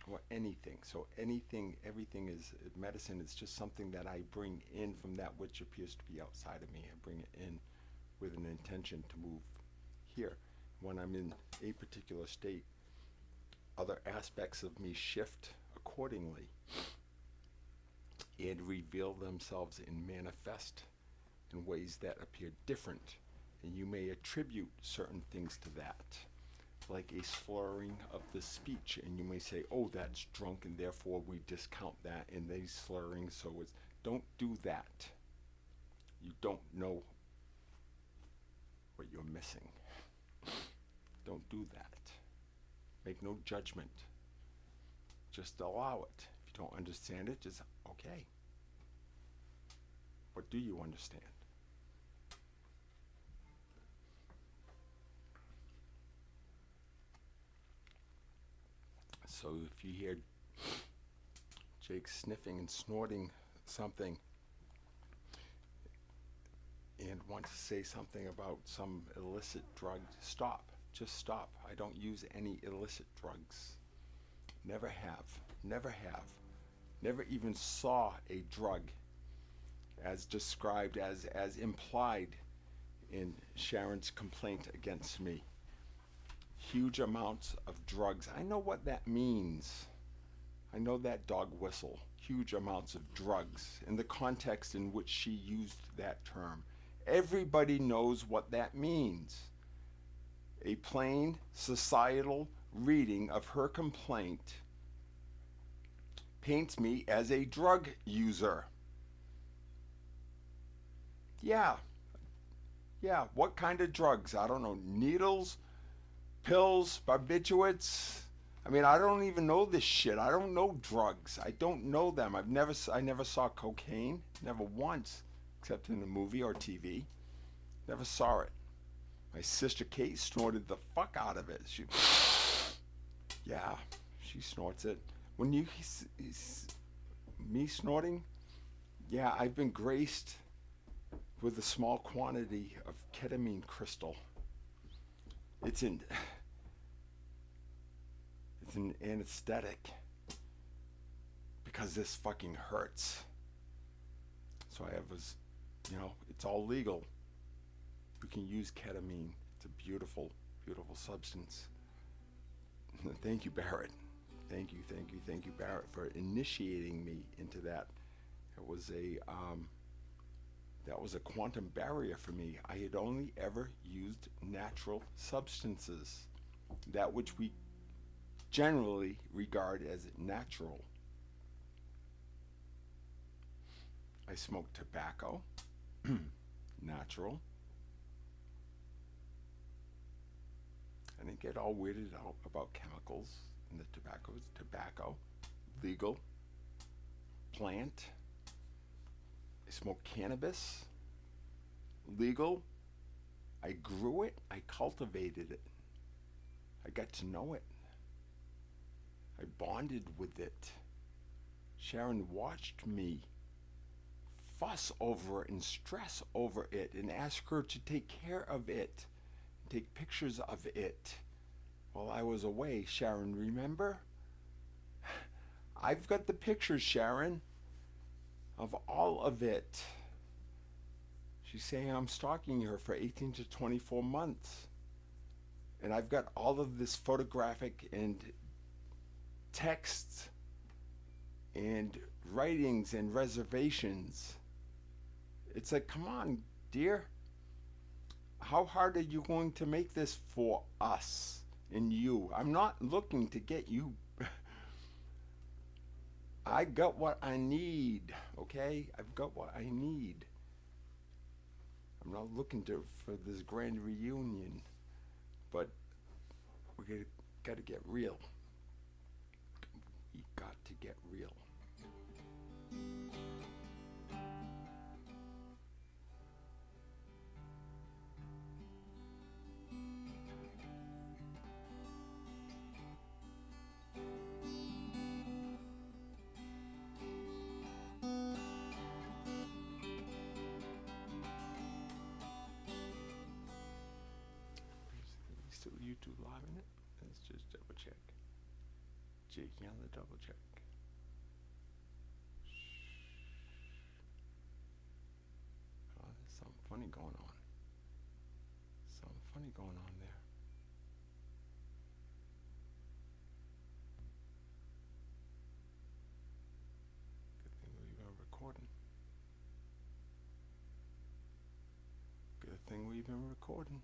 or anything. So anything, everything is, medicine is just something that I bring in from that which appears to be outside of me. I bring it in with an intention to move here. When I'm in a particular state, other aspects of me shift accordingly and reveal themselves and manifest in ways that appear different. And you may attribute certain things to that, like a slurring of the speech, and you may say, oh, that's drunk, and therefore we discount that, and they slurring, so it's, don't do that. You don't know what you're missing. Don't do that. Make no judgment. Just allow it. If you don't understand it, just, okay. What do you understand? So if you hear Jake sniffing and snorting something and want to say something about some illicit drug, stop. Just stop. I don't use any illicit drugs. Never have. Never have. Never even saw a drug as described, as implied in Sharon's complaint against me. Huge amounts of drugs. I know what that means. I know that dog whistle, huge amounts of drugs, in the context in which she used that term. Everybody knows what that means. A plain societal reading of her complaint paints me as a drug user. Yeah, what kind of drugs? I don't know, needles, pills, barbiturates. I mean, I don't even know this shit. I don't know drugs. I don't know them. I never saw cocaine, never once, except in a movie or TV. Never saw it. My sister Kate snorted the fuck out of it. She snorts it. When me snorting, yeah, I've been graced with a small quantity of ketamine crystal. It's an anesthetic because this fucking hurts. So I have it's all legal. You can use ketamine. It's a beautiful, beautiful substance. Thank you, Barrett. Thank you, Barrett, for initiating me into that. That was a quantum barrier for me. I had only ever used natural substances, that which we generally regard as natural. I smoked tobacco, natural. I didn't get all weirded out about chemicals in the tobacco. It's tobacco, legal, plant. I smoked cannabis, legal. I grew it, I cultivated it. I got to know it. I bonded with it. Sharon watched me fuss over it and stress over it and ask her to take care of it, take pictures of it while I was away. Sharon, remember? I've got the pictures, Sharon, of all of it. She's saying I'm stalking her for 18 to 24 months. And I've got all of this photographic and texts and writings and reservations. It's like, come on, dear. How hard are you going to make this for us and you? I'm not looking to get you. I got what I need, okay? I've got what I need. I'm not looking for this grand reunion, but we got to get real. We got to get real. Still YouTube live in it? Let's just double check. Jakey on the double check. Oh, there's something funny going on. Something funny going on there. Good thing we've been recording. Good thing we've been recording.